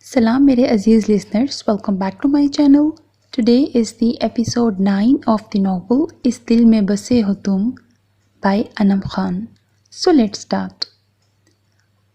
Salam mere Aziz listeners, welcome back to my channel. Today is the episode 9 of the novel Is Dil Mein Base Ho Tum by Anam Khan. So let's start.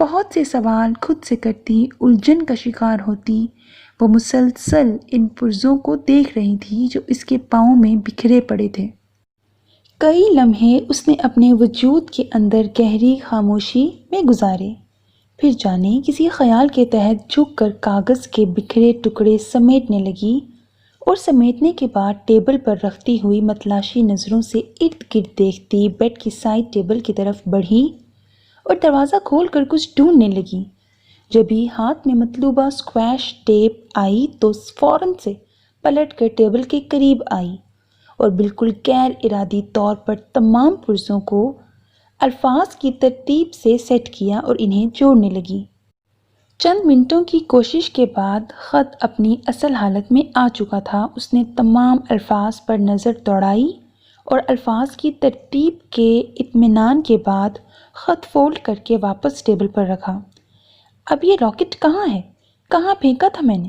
بہت سے سوال خود سے کرتی، الجھن کا شکار ہوتی، وہ مسلسل ان پرزوں کو دیکھ رہی تھی جو اس کے پاؤں میں بکھرے پڑے تھے۔ کئی لمحے اس نے اپنے وجود کے اندر گہری خاموشی میں گزارے، پھر جانے کسی خیال کے تحت جھک کر کاغذ کے بکھرے ٹکڑے سمیٹنے لگی، اور سمیٹنے کے بعد ٹیبل پر رکھتی ہوئی متلاشی نظروں سے ارد گرد دیکھتی بیڈ کی سائڈ ٹیبل کی طرف بڑھی اور دروازہ کھول کر کچھ ڈھونڈنے لگی۔ جب ہی ہاتھ میں مطلوبہ اسکویش ٹیپ آئی تو فوراً سے پلٹ کر ٹیبل کے قریب آئی اور بالکل غیر ارادی طور پر تمام پرزوں کو الفاظ کی ترتیب سے سیٹ کیا اور انہیں جوڑنے لگی۔ چند منٹوں کی کوشش کے بعد خط اپنی اصل حالت میں آ چکا تھا۔ اس نے تمام الفاظ پر نظر دوڑائی اور الفاظ کی ترتیب کے اطمینان کے بعد خط فولڈ کر کے واپس ٹیبل پر رکھا۔ اب یہ لاکٹ کہاں ہے؟ کہاں پھینکا تھا میں نے؟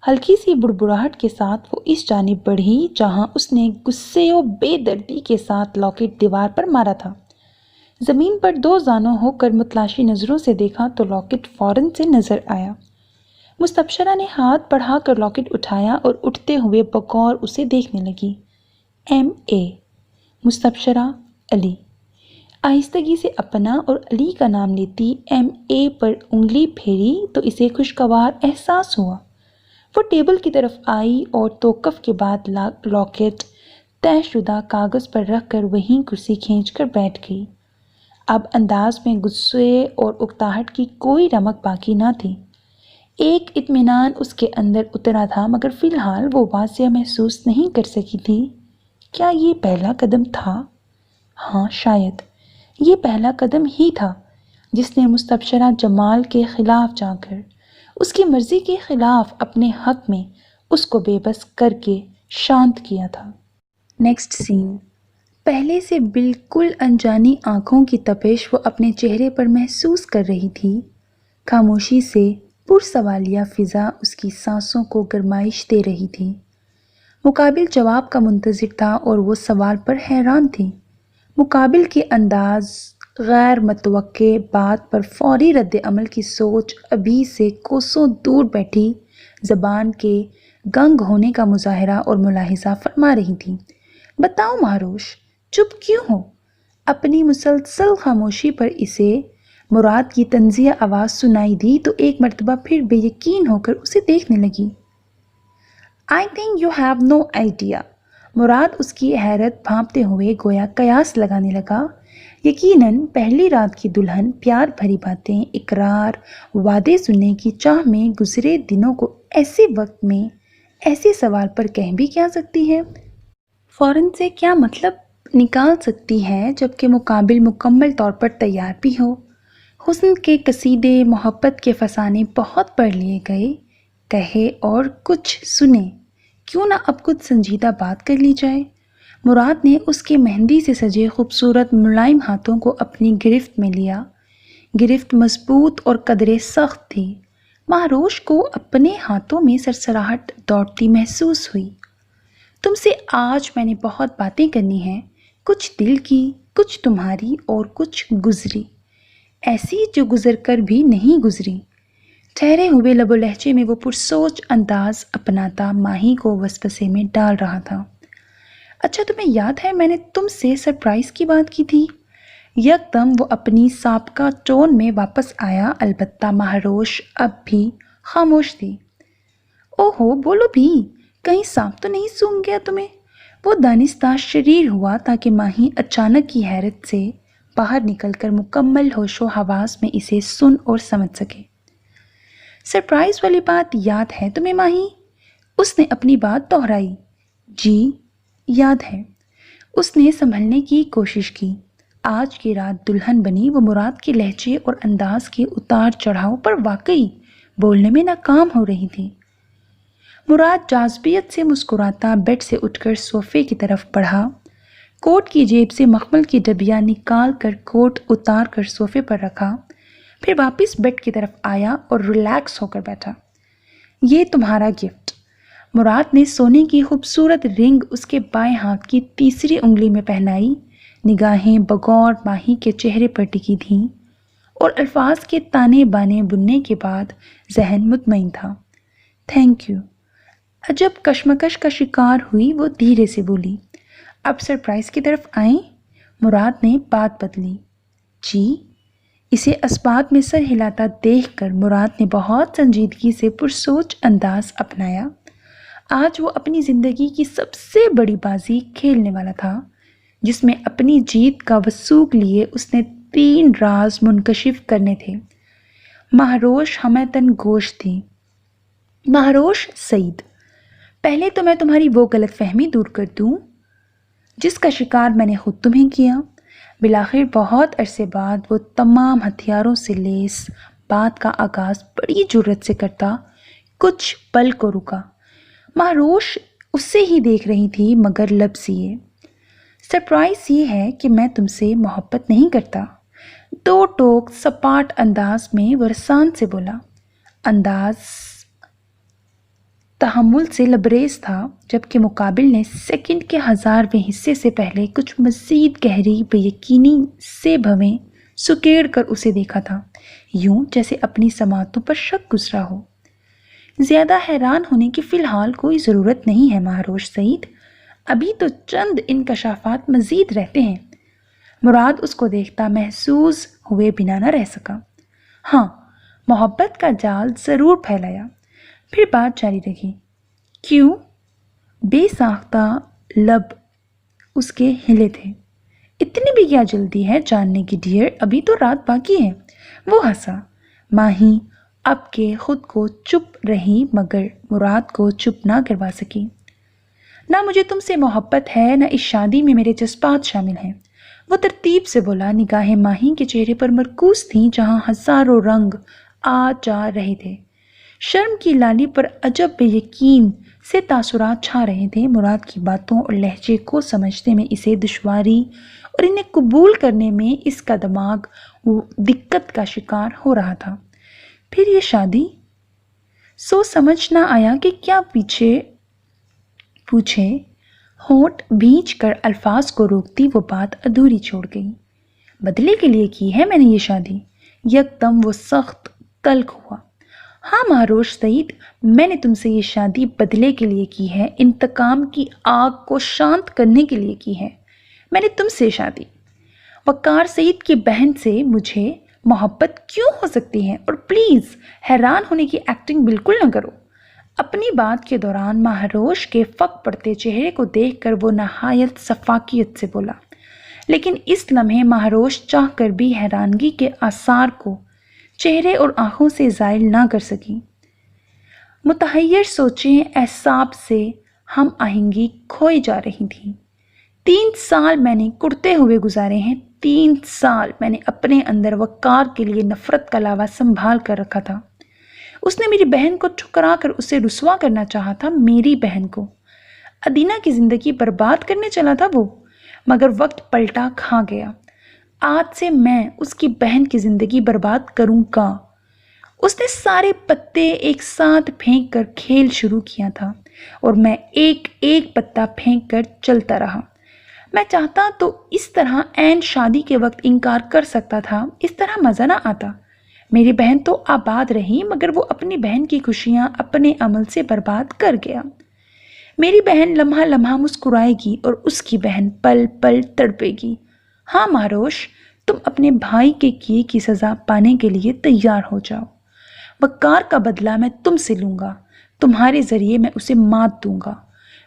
ہلکی سی بڑبڑاہٹ کے ساتھ وہ اس جانب بڑھی جہاں اس نے غصے و بے دردی کے ساتھ لاکٹ دیوار پر مارا تھا۔ زمین پر دو زانوں ہو کر متلاشی نظروں سے دیکھا تو لاکٹ فوراً سے نظر آیا۔ مستبشرہ نے ہاتھ بڑھا کر لاکٹ اٹھایا اور اٹھتے ہوئے بغور اسے دیکھنے لگی۔ M.A. مستبشرہ علی۔ آہستگی سے اپنا اور علی کا نام لیتی M.A. پر انگلی پھیری تو اسے خوشگوار احساس ہوا۔ وہ ٹیبل کی طرف آئی اور توقف کے بعد لاکٹ طے شدہ کاغذ پر رکھ کر وہیں کرسی کھینچ کر بیٹھ گئی۔ اب انداز میں غصے اور اکتاہٹ کی کوئی رمق باقی نہ تھی۔ ایک اطمینان اس کے اندر اترا تھا، مگر فی الحال وہ واضح محسوس نہیں کر سکی تھی۔ کیا یہ پہلا قدم تھا؟ ہاں، شاید یہ پہلا قدم ہی تھا جس نے مستبشرہ جمال کے خلاف جا کر، اس کی مرضی کے خلاف اپنے حق میں اس کو بے بس کر کے شانت کیا تھا۔ نیکسٹ سین۔ پہلے سے بالکل انجانی آنکھوں کی تپش وہ اپنے چہرے پر محسوس کر رہی تھی۔ خاموشی سے پرسوالیہ فضا اس کی سانسوں کو گرمائش دے رہی تھی۔ مقابل جواب کا منتظر تھا اور وہ سوال پر حیران تھی۔ مقابل کے انداز، غیر متوقع بات پر فوری رد عمل کی سوچ، ابھی سے کوسوں دور بیٹھی زبان کے گنگ ہونے کا مظاہرہ اور ملاحظہ فرما رہی تھی۔ بتاؤ مہروش، چپ کیوں ہو؟ اپنی مسلسل خاموشی پر اسے مراد کی طنزیہ آواز سنائی دی تو ایک مرتبہ پھر بے یقین ہو کر اسے دیکھنے لگی۔ I think you have no idea۔ مراد اس کی حیرت بھانپتے ہوئے گویا قیاس لگانے لگا۔ یقیناً پہلی رات کی دلہن پیار بھری باتیں، اقرار، وعدے سننے کی چاہ میں گزرے دنوں کو ایسے وقت میں ایسے سوال پر کہہ بھی کیا سکتی ہے؟ فوراً سے کیا مطلب نکال سکتی ہے جبکہ مقابل مکمل طور پر تیار بھی ہو؟ حسن کے قصیدے، محبت کے فسانے بہت پڑھ لیے گئے، کہے اور کچھ سنے، کیوں نہ اب کچھ سنجیدہ بات کر لی جائے؟ مراد نے اس کے مہندی سے سجے خوبصورت ملائم ہاتھوں کو اپنی گرفت میں لیا۔ گرفت مضبوط اور قدرے سخت تھی۔ مہروش کو اپنے ہاتھوں میں سرسراہٹ دوڑتی محسوس ہوئی۔ تم سے آج میں نے بہت باتیں کرنی ہیں، کچھ دل کی، کچھ تمہاری اور کچھ گزری، ایسی جو گزر کر بھی نہیں گزری۔ ٹھہرے ہوئے لب و لہجے میں وہ پرسوچ انداز اپناتا ماہی کو وسوسے میں ڈال رہا تھا۔ اچھا، تمہیں یاد ہے میں نے تم سے سرپرائز کی بات کی تھی؟ یکدم وہ اپنی سابقہ ٹون میں واپس آیا، البتہ مہروش اب بھی خاموش تھی۔ اوہو، بولو بھی، کہیں سانپ تو نہیں سونگھ گیا تمہیں؟ وہ دانستہ شریر ہوا تاکہ ماہی اچانک کی حیرت سے باہر نکل کر مکمل ہوش و حواس میں اسے سن اور سمجھ سکے۔ سرپرائز والی بات یاد ہے تمہیں ماہی؟ اس نے اپنی بات دہرائی۔ جی یاد ہے۔ اس نے سنبھلنے کی کوشش کی۔ آج کی رات دلہن بنی وہ مراد کے لہجے اور انداز کے اتار چڑھاؤ پر واقعی بولنے میں ناکام ہو رہی تھی۔ مراد جاذبیت سے مسکراتا بیڈ سے اٹھ کر صوفے کی طرف بڑھا، کوٹ کی جیب سے مخمل کی ڈبیا نکال کر کوٹ اتار کر صوفے پر رکھا، پھر واپس بیڈ کی طرف آیا اور ریلیکس ہو کر بیٹھا۔ یہ تمہارا گفٹ۔ مراد نے سونے کی خوبصورت رنگ اس کے بائیں ہاتھ کی تیسری انگلی میں پہنائی۔ نگاہیں بغور ماہی کے چہرے پر ٹکی تھیں اور الفاظ کے تانے بانے بننے کے بعد ذہن مطمئن تھا۔ Thank you. عجب کشمکش کا شکار ہوئی وہ دھیرے سے بولی۔ اب سرپرائز کی طرف آئیں؟ مراد نے بات بدلی۔ جی؟ اسے اسبات میں سر ہلاتا دیکھ کر مراد نے بہت سنجیدگی سے پرسوچ انداز اپنایا۔ آج وہ اپنی زندگی کی سب سے بڑی بازی کھیلنے والا تھا، جس میں اپنی جیت کا وثوق لیے اس نے 3 راز منکشف کرنے تھے۔ مہروش ہمیتن گوش تھی۔ مہروش سعید، پہلے تو میں تمہاری وہ غلط فہمی دور کر دوں جس کا شکار میں نے خود تمہیں کیا۔ بالآخر بہت عرصے بعد وہ تمام ہتھیاروں سے لیس بات کا آغاز بڑی جرت سے کرتا کچھ پل کو رکا۔ مہروش اس سے ہی دیکھ رہی تھی مگر لب سیے۔ سرپرائز یہ ہے کہ میں تم سے محبت نہیں کرتا، 2 ٹوک سپاٹ انداز میں ورسان سے بولا۔ انداز تحمل سے لبریز تھا، جبکہ مقابل نے سیکنڈ کے 1000ویں حصے سے پہلے کچھ مزید گہری بے یقینی سے بھویں سکیڑ کر اسے دیکھا تھا، یوں جیسے اپنی سماعتوں پر شک گزرا ہو۔ زیادہ حیران ہونے کی فی الحال کوئی ضرورت نہیں ہے مہروش سعید، ابھی تو چند انکشافات مزید رہتے ہیں۔ مراد اس کو دیکھتا محظوظ ہوئے بنا نہ رہ سکا۔ ہاں، محبت کا جال ضرور پھیلایا۔ پھر بات جاری رہی۔ کیوں؟ بے ساختہ لب اس کے ہلے تھے۔ اتنی بھی کیا جلدی ہے جاننے کی ڈیئر، ابھی تو رات باقی ہے۔ وہ ہنسا۔ ماہی اب کے خود کو چپ رہی مگر مراد کو چپ نہ کروا سکی۔ نہ مجھے تم سے محبت ہے، نہ اس شادی میں میرے جذبات شامل ہیں، وہ ترتیب سے بولا۔ نگاہیں ماہی کے چہرے پر مرکوز تھیں جہاں ہزاروں رنگ آ جا رہے تھے۔ شرم کی لالی پر عجب بے یقین سے تاثرات چھا رہے تھے۔ مراد کی باتوں اور لہجے کو سمجھنے میں اسے دشواری اور انہیں قبول کرنے میں اس کا دماغ دقت کا شکار ہو رہا تھا۔ پھر یہ شادی؟ سو سمجھ نہ آیا کہ کیا پوچھے۔ ہونٹ بھینچ کر الفاظ کو روکتی وہ بات ادھوری چھوڑ گئی۔ بدلے کے لیے کی ہے میں نے یہ شادی؟ یکدم وہ سخت تلخ ہوا۔ ہاں مہروش سعید، میں نے تم سے یہ شادی بدلے کے لیے کی ہے، انتقام کی آگ کو شانت کرنے کے لیے کی ہے۔ میں نے تم سے شادی۔ وقار سعید کی بہن سے مجھے محبت کیوں ہو سکتی ہے؟ اور پلیز حیران ہونے کی ایکٹنگ بالکل نہ کرو۔ اپنی بات کے دوران مہروش کے فک پڑتے چہرے کو دیکھ کر وہ نہایت شفقیت سے بولا، لیکن اس لمحے مہروش چاہ کر بھی حیرانگی کے آثار کو چہرے اور آنکھوں سے زائل نہ کر سکی۔ متحیر سوچیں اعصاب سے ہم آہنگی کھوئی جا رہی تھیں۔ 3 سال میں نے کڑتے ہوئے گزارے ہیں، 3 سال میں نے اپنے اندر وقار کے لیے نفرت کا لاوا سنبھال کر رکھا تھا۔ اس نے میری بہن کو ٹھکرا کر اسے رسوا کرنا چاہا تھا، میری بہن کو۔ ادینہ کی زندگی برباد کرنے چلا تھا وہ، مگر وقت پلٹا کھا گیا۔ آج سے میں اس کی بہن کی زندگی برباد کروں گا۔ اس نے سارے پتے ایک ساتھ پھینک کر کھیل شروع کیا تھا اور میں ایک ایک پتا پھینک کر چلتا رہا۔ میں چاہتا تو اس طرح عین شادی کے وقت انکار کر سکتا تھا، اس طرح مزہ نہ آتا۔ میری بہن تو آباد رہی مگر وہ اپنی بہن کی خوشیاں اپنے عمل سے برباد کر گیا۔ میری بہن لمحہ لمحہ مسکرائے گی اور اس کی بہن پل پل تڑپے گی۔ ہاں مہروش، تم اپنے بھائی کے کیے کی سزا پانے کے لیے تیار ہو جاؤ۔ وقار کا بدلہ میں تم سے لوں گا، تمہارے ذریعے میں اسے مات دوں گا۔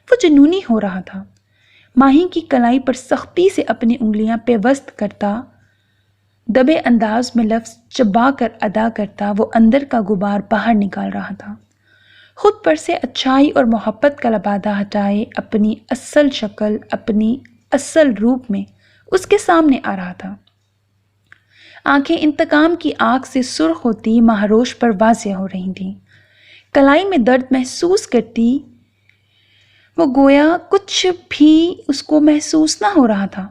وہ جنونی ہو رہا تھا۔ ماہی کی کلائی پر سختی سے اپنی انگلیاں پیوست کرتا، دبے انداز میں لفظ چبا کر ادا کرتا وہ اندر کا غبار باہر نکال رہا تھا۔ خود پر سے اچھائی اور محبت کا لبادہ ہٹائے اپنی اصل شکل، اپنی اصل روپ میں اس کے سامنے آ رہا تھا۔ آنکھیں انتقام کی آگ سے سرخ ہوتی مہروش پر واضح ہو رہی تھیں۔ کلائی میں درد محسوس کرتی وہ گویا کچھ بھی اس کو محسوس نہ ہو رہا تھا۔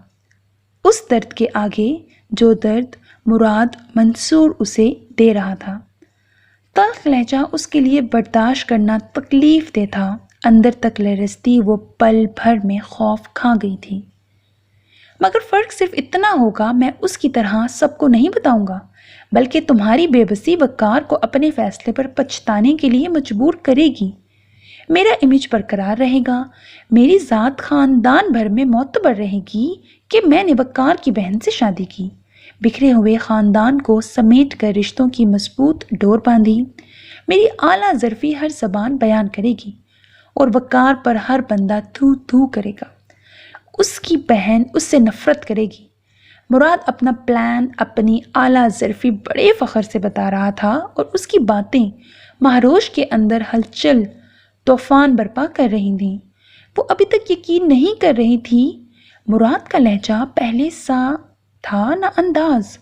اس درد کے آگے جو درد مراد منصور اسے دے رہا تھا، تلخ لہجہ اس کے لیے برداشت کرنا تکلیف دہ تھا۔ اندر تک لرزتی وہ پل بھر میں خوف کھا گئی تھی۔ مگر فرق صرف اتنا ہوگا، میں اس کی طرح سب کو نہیں بتاؤں گا، بلکہ تمہاری بے بسی وقار کو اپنے فیصلے پر پچھتانے کے لیے مجبور کرے گی۔ میرا امیج برقرار رہے گا، میری ذات خاندان بھر میں معتبر رہے گی کہ میں نے وقار کی بہن سے شادی کی، بکھرے ہوئے خاندان کو سمیٹ کر رشتوں کی مضبوط ڈور باندھی۔ میری اعلیٰ ظرفی ہر زبان بیان کرے گی اور وقار پر ہر بندہ تھو تھو کرے گا۔ اس کی بہن اس سے نفرت کرے گی۔ مراد اپنا پلان اپنی اعلیٰ ظرفی بڑے فخر سے بتا رہا تھا اور اس کی باتیں مہروش کے اندر ہلچل طوفان برپا کر رہی تھیں۔ وہ ابھی تک یقین نہیں کر رہی تھی۔ مراد کا لہجہ پہلے سا تھا نہ انداز،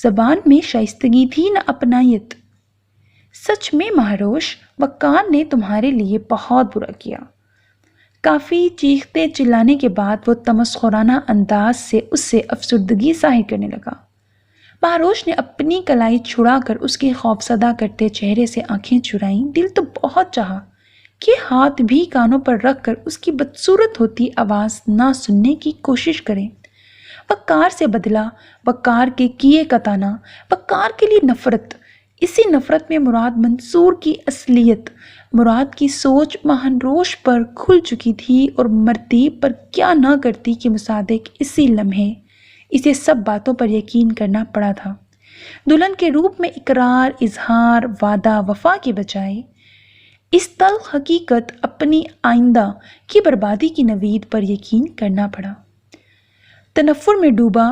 زبان میں شائستگی تھی نہ اپنائیت۔ سچ میں مہروش، وقار نے تمہارے لیے بہت برا کیا۔ کافی چیختے چلانے کے بعد وہ تمسخرانہ انداز سے اس سے افسردگی ظاہر کرنے لگا۔ مہروش نے اپنی کلائی چھڑا کر اس کے خوفزدہ کرتے چہرے سے آنکھیں چرائیں۔ دل تو بہت چاہا کہ ہاتھ بھی کانوں پر رکھ کر اس کی بدصورت ہوتی آواز نہ سننے کی کوشش کریں۔ وقار سے بدلہ، وقار کے کیے کا طعنہ، وقار کے لیے نفرت۔ اسی نفرت میں مراد منصور کی اصلیت، مراد کی سوچ مہروش پر کھل چکی تھی اور مرتی پر کیا نہ کرتی کے مصادق اسی لمحے اسے سب باتوں پر یقین کرنا پڑا تھا۔ دلہن کے روپ میں اقرار، اظہار، وعدہ وفا کے بجائے اس تلخ حقیقت اپنی آئندہ کی بربادی کی نوید پر یقین کرنا پڑا۔ تنفر میں ڈوبا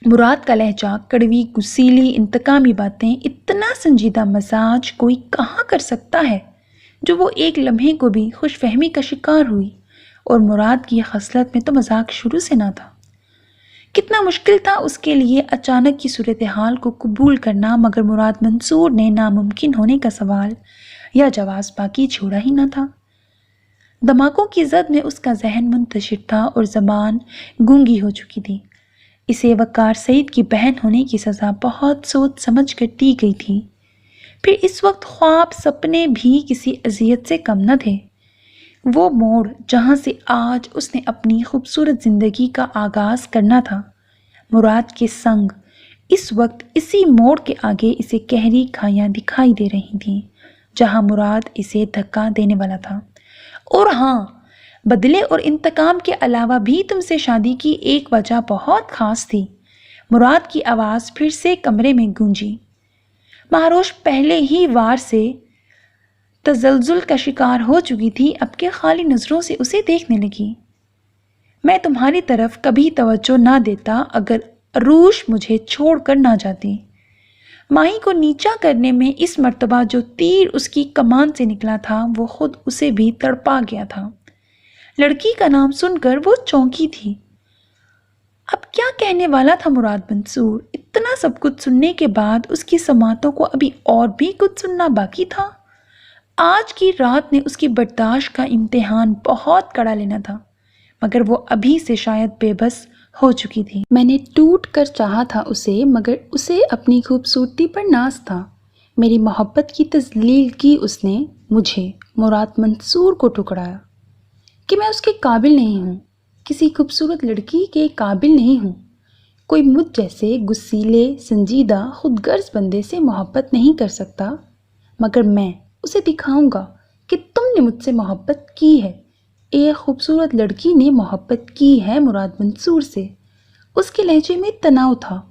مراد کا لہجہ، کڑوی گسیلی انتقامی باتیں، اتنا سنجیدہ مزاج کوئی کہاں کر سکتا ہے جو وہ ایک لمحے کو بھی خوش فہمی کا شکار ہوئی، اور مراد کی خصلت میں تو مذاق شروع سے نہ تھا۔ کتنا مشکل تھا اس کے لیے اچانک کی صورتحال کو قبول کرنا، مگر مراد منصور نے ناممکن ہونے کا سوال یا جواز باقی چھوڑا ہی نہ تھا۔ دھماکوں کی زد میں اس کا ذہن منتشر تھا اور زبان گونگی ہو چکی تھی۔ اسے وقار سعید کی بہن ہونے کی سزا بہت سوچ سمجھ کر دی گئی تھی۔ پھر اس وقت خواب سپنے بھی کسی اذیت سے کم نہ تھے۔ وہ موڑ جہاں سے آج اس نے اپنی خوبصورت زندگی کا آغاز کرنا تھا، مراد کے سنگ اس وقت اسی موڑ کے آگے اسے گہری کھائیاں دکھائی دے رہی تھیں جہاں مراد اسے دھکا دینے والا تھا۔ اور ہاں، بدلے اور انتقام کے علاوہ بھی تم سے شادی کی ایک وجہ بہت خاص تھی۔ مراد کی آواز پھر سے کمرے میں گونجی۔ مہروش پہلے ہی وار سے تزلزل کا شکار ہو چکی تھی، اب کے خالی نظروں سے اسے دیکھنے لگی۔ میں تمہاری طرف کبھی توجہ نہ دیتا اگر عروش مجھے چھوڑ کر نہ جاتی۔ ماہی کو نیچا کرنے میں اس مرتبہ جو تیر اس کی کمان سے نکلا تھا وہ خود اسے بھی تڑپا گیا تھا۔ لڑکی کا نام سن کر وہ چونکی تھی۔ اب کیا کہنے والا تھا مراد منصور؟ اتنا سب کچھ سننے کے بعد اس کی سماعتوں کو ابھی اور بھی کچھ سننا باقی تھا۔ آج کی رات نے اس کی برداشت کا امتحان بہت کڑا لینا تھا، مگر وہ ابھی سے شاید بے بس ہو چکی تھی۔ میں نے ٹوٹ کر چاہا تھا اسے، مگر اسے اپنی خوبصورتی پر ناز تھا۔ میری محبت کی تذلیل کی اس نے، مجھے مراد منصور کو ٹکرایا کہ میں اس کے قابل نہیں ہوں، کسی خوبصورت لڑکی کے قابل نہیں ہوں۔ کوئی مجھ جیسے غسیلے، سنجیدہ، خود غرض بندے سے محبت نہیں کر سکتا، مگر میں اسے دکھاؤں گا کہ تم نے مجھ سے محبت کی ہے۔ ایک خوبصورت لڑکی نے محبت کی ہے مراد منصور سے۔ اس کے لہجے میں تناؤ تھا،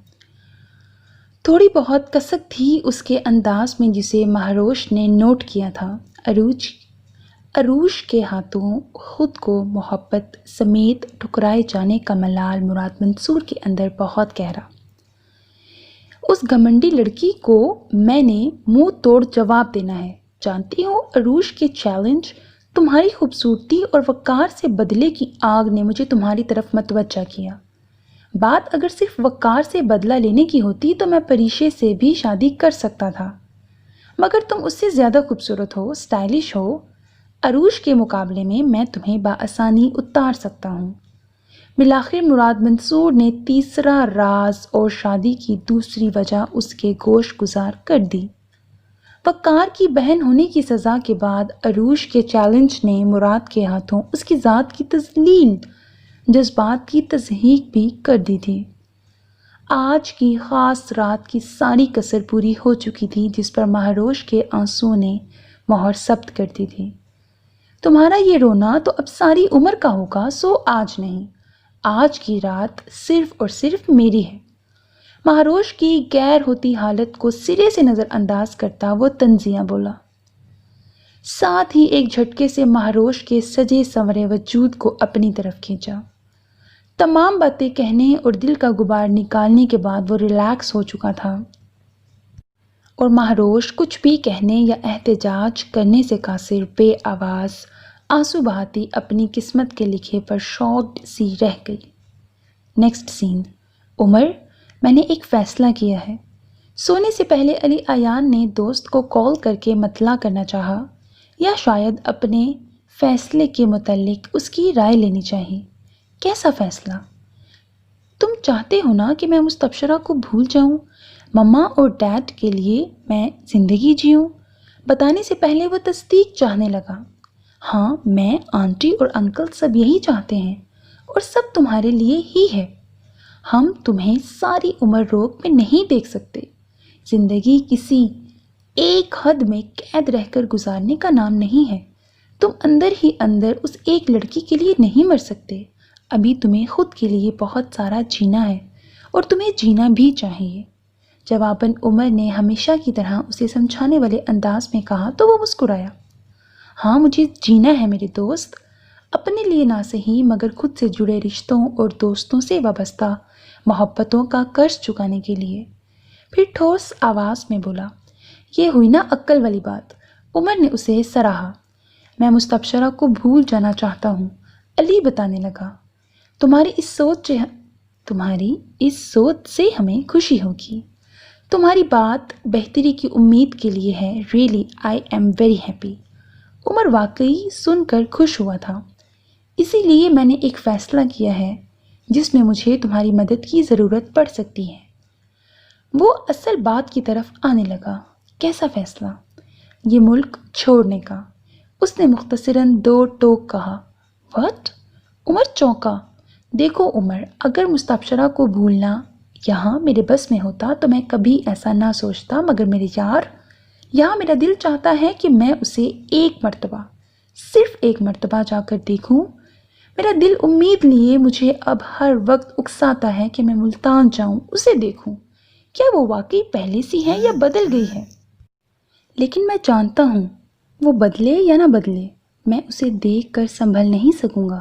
تھوڑی بہت کسک تھی اس کے انداز میں جسے مہروش نے نوٹ کیا تھا۔ عروش کے ہاتھوں خود کو محبت سمیت ٹھکرائے جانے کا ملال مراد منصور کے اندر بہت گہرا۔ اس گھمنڈی لڑکی کو میں نے منہ توڑ جواب دینا ہے۔ جانتی ہو عروش کے چیلنج، تمہاری خوبصورتی اور وقار سے بدلے کی آگ نے مجھے تمہاری طرف متوجہ کیا۔ بات اگر صرف وقار سے بدلہ لینے کی ہوتی تو میں پریشے سے بھی شادی کر سکتا تھا، مگر تم اس سے زیادہ خوبصورت ہو، اسٹائلش ہو۔ عروش کے مقابلے میں میں تمہیں بآسانی اتار سکتا ہوں۔ بالآخر مراد منصور نے تیسرا راز اور شادی کی دوسری وجہ اس کے گوش گزار کر دی۔ وقار کی بہن ہونے کی سزا کے بعد عروش کے چیلنج نے مراد کے ہاتھوں اس کی ذات کی تذلیل جذبات کی تضحیق بھی کر دی تھی۔ آج کی خاص رات کی ساری کسر پوری ہو چکی تھی جس پر مہاروش کے آنسوؤں نے مہر ثبت کر دی تھی۔ تمہارا یہ رونا تو اب ساری عمر کا ہوگا، سو آج نہیں، آج کی رات صرف اور صرف میری ہے۔ مہاروش کی غیر ہوتی حالت کو سرے سے نظر انداز کرتا وہ طنزیہ بولا، ساتھ ہی ایک جھٹکے سے مہاروش کے سجے سنورے وجود کو اپنی طرف کھینچا۔ تمام باتیں کہنے اور دل کا غبار نکالنے کے بعد وہ ریلیکس ہو چکا تھا اور مہاروش کچھ بھی کہنے یا احتجاج کرنے سے قاصر بے آواز آنسو بہاتی اپنی قسمت کے لکھے پر شاکڈ سی رہ گئی۔ نیکسٹ سین۔ عمر، میں نے ایک فیصلہ کیا ہے۔ سونے سے پہلے علی ایان نے دوست کو کال کر کے مطلع کرنا چاہا، یا شاید اپنے فیصلے کے متعلق اس کی رائے لینی چاہیے۔ کیسا فیصلہ؟ تم چاہتے ہو نا کہ میں مستبشرہ کو بھول جاؤں، مما اور ڈیڈ کے لیے میں زندگی جیوں؟ بتانے سے پہلے وہ تصدیق چاہنے لگا۔ ہاں، میں، آنٹی اور انکل سب یہی چاہتے ہیں، اور سب تمہارے لیے ہی ہے۔ ہم تمہیں ساری عمر روک میں نہیں دیکھ سکتے۔ زندگی کسی ایک حد میں قید رہ کر گزارنے کا نام نہیں ہے۔ تم اندر ہی اندر اس ایک لڑکی کے لیے نہیں مر سکتے۔ ابھی تمہیں خود کے لیے بہت سارا جینا ہے، اور تمہیں جینا بھی چاہیے۔ جواباً عمر نے ہمیشہ کی طرح اسے سمجھانے والے انداز میں کہا تو وہ مسکرایا۔ ہاں، مجھے جینا ہے میرے دوست، اپنے لیے نہ صحیح مگر خود سے جڑے رشتوں اور دوستوں سے وابستہ محبتوں کا قرض چکانے کے لیے۔ پھر ٹھوس آواز میں بولا، یہ ہوئی نا عقل والی بات۔ عمر نے اسے سراہا۔ میں مستبشرہ کو بھول جانا چاہتا ہوں، علی بتانے لگا۔ تمہاری اس سوچ سے ہمیں خوشی ہوگی۔ تمہاری بات بہتری کی امید کے لیے ہے۔ Really I am very happy. Umar واقعی سن کر خوش ہوا تھا۔ اسی لیے میں نے ایک فیصلہ کیا ہے جس میں مجھے تمہاری مدد کی ضرورت پڑ سکتی ہے۔ وہ اصل بات کی طرف آنے لگا۔ کیسا فیصلہ؟ یہ ملک چھوڑنے کا۔ اس نے مختصراً 2 ٹوک کہا۔ واٹ؟ عمر چونکا۔ دیکھو عمر، اگر مستبشرہ کو بھولنا یہاں میرے بس میں ہوتا تو میں کبھی ایسا نہ سوچتا، مگر میرے یار، یہاں میرا دل چاہتا ہے کہ میں اسے ایک مرتبہ، صرف ایک مرتبہ جا کر دیکھوں۔ میرا دل امید لیے مجھے اب ہر وقت اکساتا ہے کہ میں ملتان جاؤں، اسے دیکھوں۔ کیا وہ واقعی پہلے سی ہے یا بدل گئی ہے؟ لیکن میں جانتا ہوں وہ بدلے یا نہ بدلے، میں اسے دیکھ کر سنبھل نہیں سکوں گا۔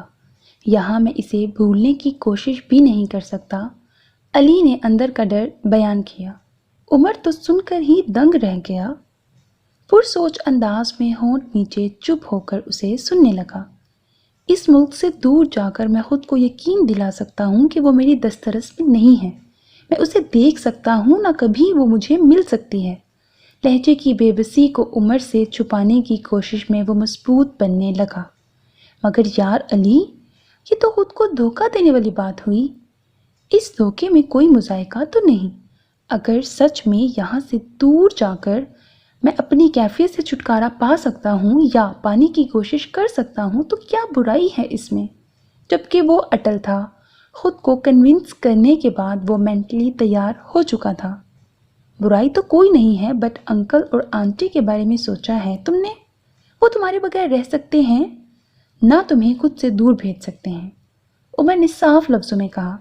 یہاں میں اسے بھولنے کی کوشش بھی نہیں کر سکتا۔ علی نے اندر کا ڈر بیان کیا۔ عمر تو سن کر ہی دنگ رہ گیا۔ پرسوچ انداز میں ہونٹ نیچے چپ ہو کر اسے سننے لگا۔ اس ملک سے دور جا کر میں خود کو یقین دلا سکتا ہوں کہ وہ میری دسترس میں نہیں ہے۔ میں اسے دیکھ سکتا ہوں، نہ کبھی وہ مجھے مل سکتی ہے۔ لہجے کی بے بسی کو عمر سے چھپانے کی کوشش میں وہ مضبوط بننے لگا۔ مگر یار علی، یہ تو خود کو دھوکہ دینے والی بات ہوئی۔ اس دھوکے میں کوئی مذائقہ تو نہیں۔ اگر سچ میں یہاں سے دور جا کر میں اپنی کیفیت سے چھٹکارا پا سکتا ہوں یا پانے کی کوشش کر سکتا ہوں تو کیا برائی ہے اس میں؟ جبکہ وہ اٹل تھا، خود کو کنونس کرنے کے بعد وہ مینٹلی تیار ہو چکا تھا۔ برائی تو کوئی نہیں ہے، بٹ انکل اور آنٹی کے بارے میں سوچا ہے تم نے؟ وہ تمہارے بغیر رہ سکتے ہیں، نہ تمہیں خود سے دور بھیج سکتے ہیں۔ عمر نے صاف لفظوں میں کہا۔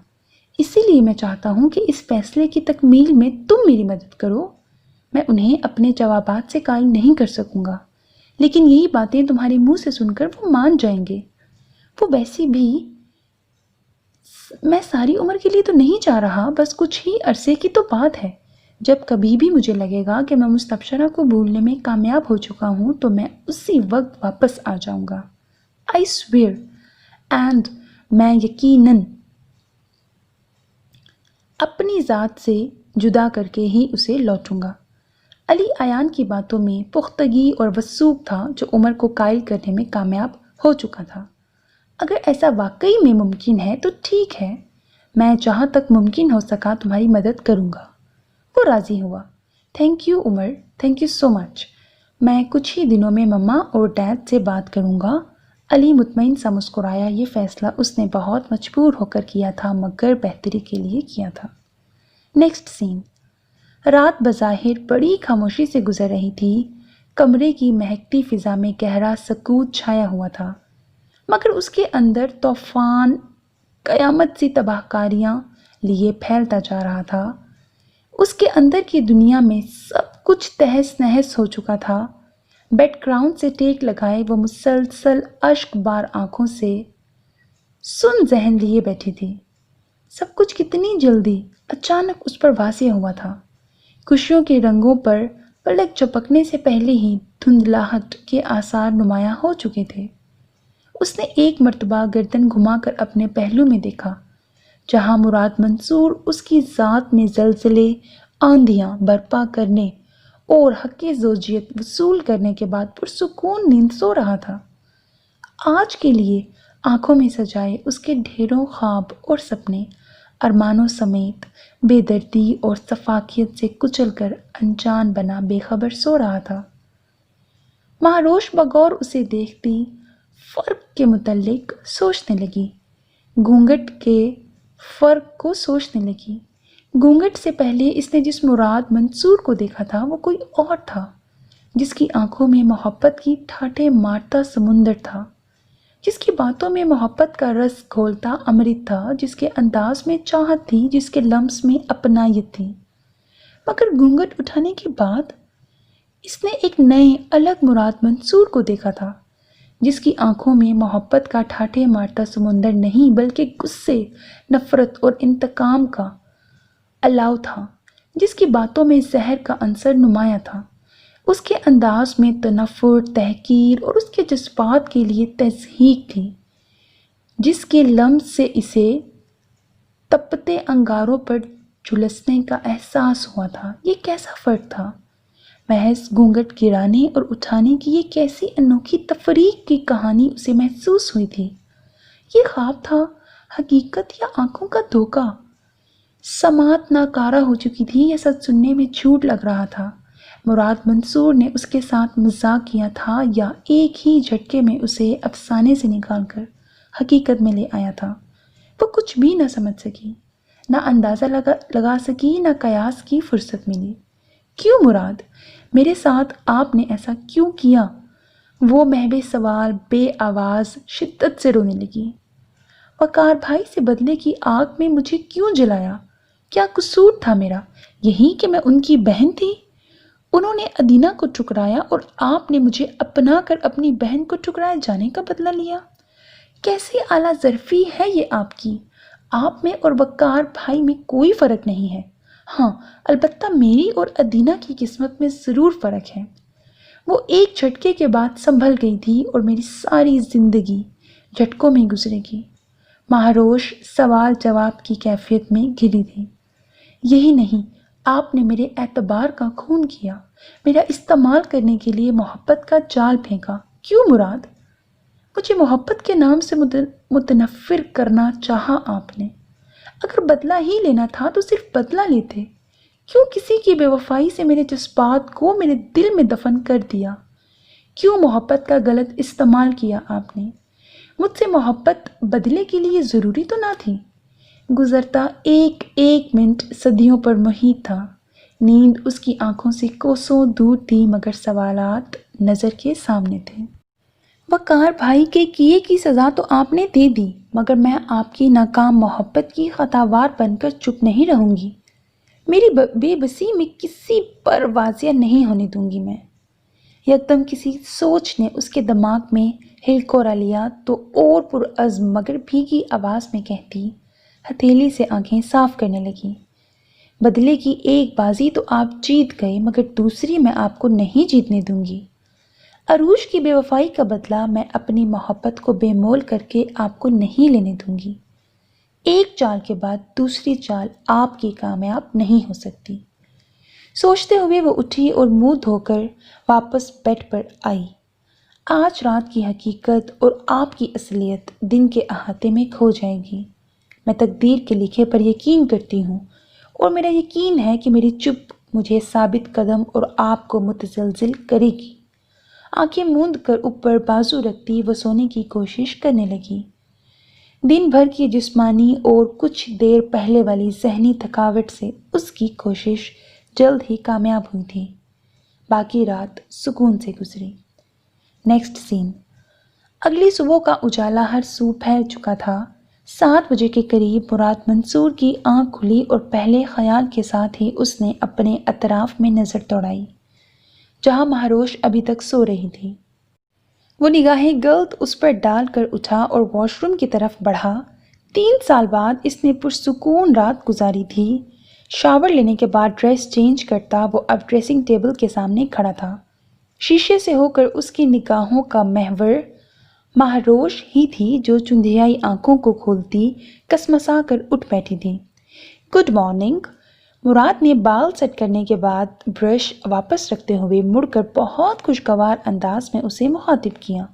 اسی لیے میں چاہتا ہوں کہ اس فیصلے کی تکمیل میں تم میری مدد کرو۔ میں انہیں اپنے جوابات سے قائل نہیں کر سکوں گا، لیکن یہی باتیں تمہارے منہ سے سن کر وہ مان جائیں گے۔ وہ ویسی بھی میں ساری عمر کے لیے تو نہیں چاہ رہا، بس کچھ ہی عرصے کی تو بات ہے۔ جب کبھی بھی مجھے لگے گا کہ میں مستبشرہ کو بھولنے میں کامیاب ہو چکا ہوں تو میں اسی وقت واپس آ جاؤں گا۔ آئی سویئر، اینڈ میں یقیناً اپنی ذات سے جدا کر کے ہی اسے لوٹوں گا۔ علی ایان کی باتوں میں پختگی اور وثوق تھا جو عمر کو قائل کرنے میں کامیاب ہو چکا تھا۔ اگر ایسا واقعی میں ممکن ہے تو ٹھیک ہے، میں جہاں تک ممکن ہو سکا تمہاری مدد کروں گا۔ وہ راضی ہوا۔ Thank you Umar, thank you so much. میں کچھ ہی دنوں میں مما اور ڈیڈ سے بات کروں گا۔ علی مطمئن سا مسکرایا۔ یہ فیصلہ اس نے بہت مجبور ہو کر کیا تھا مگر بہتری کے لیے کیا تھا۔ نیکسٹ سین۔ رات بظاہر بڑی خاموشی سے گزر رہی تھی۔ کمرے کی مہکتی فضا میں گہرا سکوت چھایا ہوا تھا، مگر اس کے اندر طوفان قیامت سی تباہ کاریاں لیے پھیلتا جا رہا تھا۔ اس کے اندر کی دنیا میں سب کچھ تہس نہس ہو چکا تھا۔ بیک گراؤنڈ سے ٹیک لگائے وہ مسلسل اشک بار آنکھوں سے سن ذہن لیے بیٹھی تھی۔ سب کچھ کتنی جلدی اچانک اس پر واضح ہوا تھا۔ خوشیوں کے رنگوں پر پلک جھپکنے سے پہلے ہی دھندلاہٹ کے آثار نمایاں ہو چکے تھے۔ اس نے ایک مرتبہ گردن گھما کر اپنے پہلو میں دیکھا، جہاں مراد منصور اس کی ذات میں زلزلے، آندھیاں برپا کرنے اور حق زوجیت وصول کرنے کے بعد پرسکون نیند سو رہا تھا۔ آج کے لیے آنکھوں میں سجائے اس کے ڈھیروں خواب اور سپنے ارمانوں سمیت بے دردی اور شفافیت سے کچل کر انجان بنا بے خبر سو رہا تھا۔ مہروش بغور اسے دیکھتی فرق کے متعلق سوچنے لگی، گھونگھٹ کے فرق کو سوچنے لگی۔ گھونگھٹ سے پہلے اس نے جس مراد منصور کو دیکھا تھا وہ کوئی اور تھا، جس کی آنکھوں میں محبت کی ٹھاٹھے مارتا سمندر تھا، جس کی باتوں میں محبت کا رس گھولتا امرت تھا، جس کے انداز میں چاہت تھی، جس کے لمس میں اپنائیت تھی۔ مگر گھونگھٹ اٹھانے کے بعد اس نے ایک نئے الگ مراد منصور کو دیکھا تھا، جس کی آنکھوں میں محبت کا ٹھاٹھے مارتا سمندر نہیں بلکہ غصے، نفرت اور انتقام کا الاؤ تھا، جس کی باتوں میں زہر کا عنصر نمایاں تھا، اس کے انداز میں تنفر، تحقیر اور اس کے جذبات کے لیے تضحیک تھی، جس کے لمس سے اسے تپتے انگاروں پر جھلسنے کا احساس ہوا تھا۔ یہ کیسا فرق تھا! محض گھونگھٹ گرانے اور اٹھانے کی یہ کیسی انوکھی تفریق کی کہانی اسے محسوس ہوئی تھی۔ یہ خواب تھا، حقیقت یا آنکھوں کا دھوکہ؟ سماعت ناکارہ ہو چکی تھی، یہ سچ سننے میں جھوٹ لگ رہا تھا۔ مراد منصور نے اس کے ساتھ مذاق کیا تھا یا ایک ہی جھٹکے میں اسے افسانے سے نکال کر حقیقت میں لے آیا تھا؟ وہ کچھ بھی نہ سمجھ سکی، نہ اندازہ لگا سکی، نہ قیاس کی فرصت ملی۔ کیوں مراد، میرے ساتھ آپ نے ایسا کیوں کیا؟ وہ محو سوال بے آواز شدت سے رونے لگی۔ وقار بھائی سے بدلے کی آگ میں مجھے کیوں جلایا؟ کیا قصور تھا میرا؟ یہی کہ میں ان کی بہن تھی۔ انہوں نے ادینہ کو ٹھکرایا اور آپ نے مجھے اپنا کر اپنی بہن کو ٹھکرائے جانے کا بدلہ لیا۔ کیسی اعلیٰ ظرفی ہے یہ آپ کی! آپ میں اور وقار بھائی میں کوئی فرق نہیں ہے۔ ہاں، البتہ میری اور ادینہ کی قسمت میں ضرور فرق ہے۔ وہ ایک جھٹکے کے بعد سنبھل گئی تھی اور میری ساری زندگی جھٹکوں میں گزرے گی۔ مہروش سوال جواب کی کیفیت میں گھری تھی۔ یہی نہیں، آپ نے میرے اعتبار کا خون کیا، میرا استعمال کرنے کے لیے محبت کا جال پھینکا۔ کیوں مراد؟ مجھے محبت کے نام سے متنفر کرنا چاہا آپ نے۔ اگر بدلہ ہی لینا تھا تو صرف بدلہ لیتے، کیوں کسی کی بے وفائی سے میرے جذبات کو میرے دل میں دفن کر دیا؟ کیوں محبت کا غلط استعمال کیا آپ نے؟ مجھ سے محبت بدلے کے لیے ضروری تو نہ تھی۔ گزرتا ایک ایک منٹ صدیوں پر محیط تھا۔ نیند اس کی آنکھوں سے کوسوں دور تھی مگر سوالات نظر کے سامنے تھے۔ وقار بھائی کے کیے کی سزا تو آپ نے دے دی، مگر میں آپ کی ناکام محبت کی خطاوار بن کر چپ نہیں رہوں گی۔ میری بے بسی میں کسی پر واضح نہیں ہونے دوں گی میں۔ یکدم کسی سوچ نے اس کے دماغ میں ہلکورا لیا تو اور پرعزم مگر بھیگی آواز میں کہتی ہتھیلی سے آنکھیں صاف کرنے لگی، بدلے کی ایک بازی تو آپ جیت گئے مگر دوسری میں آپ کو نہیں جیتنے دوں گی۔ عروج کی بے وفائی کا بدلہ میں اپنی محبت کو بے مول کر کے آپ کو نہیں لینے دوں گی۔ ایک چال کے بعد دوسری چال آپ کی کامیاب نہیں ہو سکتی۔ سوچتے ہوئے وہ اٹھی اور منہ دھو کر واپس بیڈ پر آئی۔ آج رات کی حقیقت اور آپ کی اصلیت دن کے احاطے میں کھو جائے گی۔ میں تقدیر کے لکھے پر یقین کرتی ہوں اور میرا یقین ہے کہ میری چپ مجھے ثابت قدم اور آپ کو متزلزل کرے گی۔ آنکھیں موند کر اوپر بازو رکھتی وہ سونے کی کوشش کرنے لگی۔ دن بھر کی جسمانی اور کچھ دیر پہلے والی ذہنی تھکاوٹ سے اس کی کوشش جلد ہی کامیاب ہوئی تھی۔ باقی رات سکون سے گزری۔ نیکسٹ سین۔ اگلی صبح کا اجالا ہر سو پھیل چکا تھا۔ 7 بجے کے قریب مراد منصور کی آنکھ کھلی اور پہلے خیال کے ساتھ ہی اس نے اپنے اطراف میں نظر دوڑائی، جہاں مہروش ابھی تک سو رہی تھی۔ وہ نگاہیں گلت اس پر ڈال کر اٹھا اور واش روم کی طرف بڑھا۔ 3 سال بعد اس نے پرسکون رات گزاری تھی۔ شاور لینے کے بعد ڈریس چینج کرتا وہ اب ڈریسنگ ٹیبل کے سامنے کھڑا تھا۔ شیشے سے ہو کر اس کی نگاہوں کا محور مہروش ہی تھی، جو چندیائی آنکھوں کو کھولتی کسمسا کر اٹھ بیٹھی تھی۔ گڈ مارننگ، مراد نے بال سیٹ کرنے کے بعد برش واپس رکھتے ہوئے مڑ کر بہت خوشگوار انداز میں اسے مخاطب کیا۔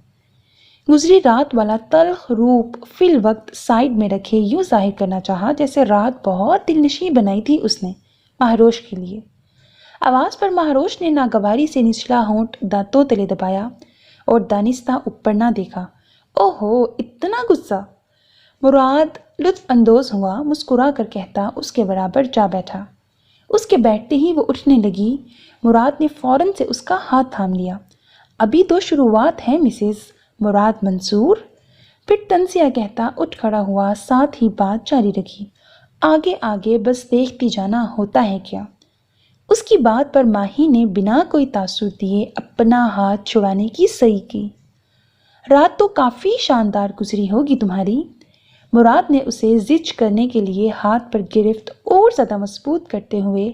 گزری رات والا تلخ روپ فی الوقت سائیڈ میں رکھے یوں ظاہر کرنا چاہا جیسے رات بہت دلنشیں بنائی تھی اس نے مہروش کے لیے۔ آواز پر مہروش نے ناگواری سے نچلا ہونٹ دانتوں تلے دبایا اور دانستہ اوپر نہ دیکھا۔ اوہو، اتنا غصہ! مراد لطف اندوز ہوا، مسکرا کر کہتا اس کے برابر جا بیٹھا۔ اس کے بیٹھتے ہی وہ اٹھنے لگی۔ مراد نے فوراً سے اس کا ہاتھ تھام لیا۔ ابھی تو شروعات ہے مسز مراد منصور، پھر تنزیہ کہتا اٹھ کھڑا ہوا، ساتھ ہی بات جاری رکھی۔ آگے آگے بس دیکھتی جانا، ہوتا ہے کیا؟ اس کی بات پر ماہی نے بنا کوئی تاثر دیے اپنا ہاتھ چھڑانے کی صحیح کی۔ رات تو کافی شاندار گزری ہوگی تمہاری۔ مراد نے اسے زج کرنے کے لیے ہاتھ پر گرفت اور زیادہ مضبوط کرتے ہوئے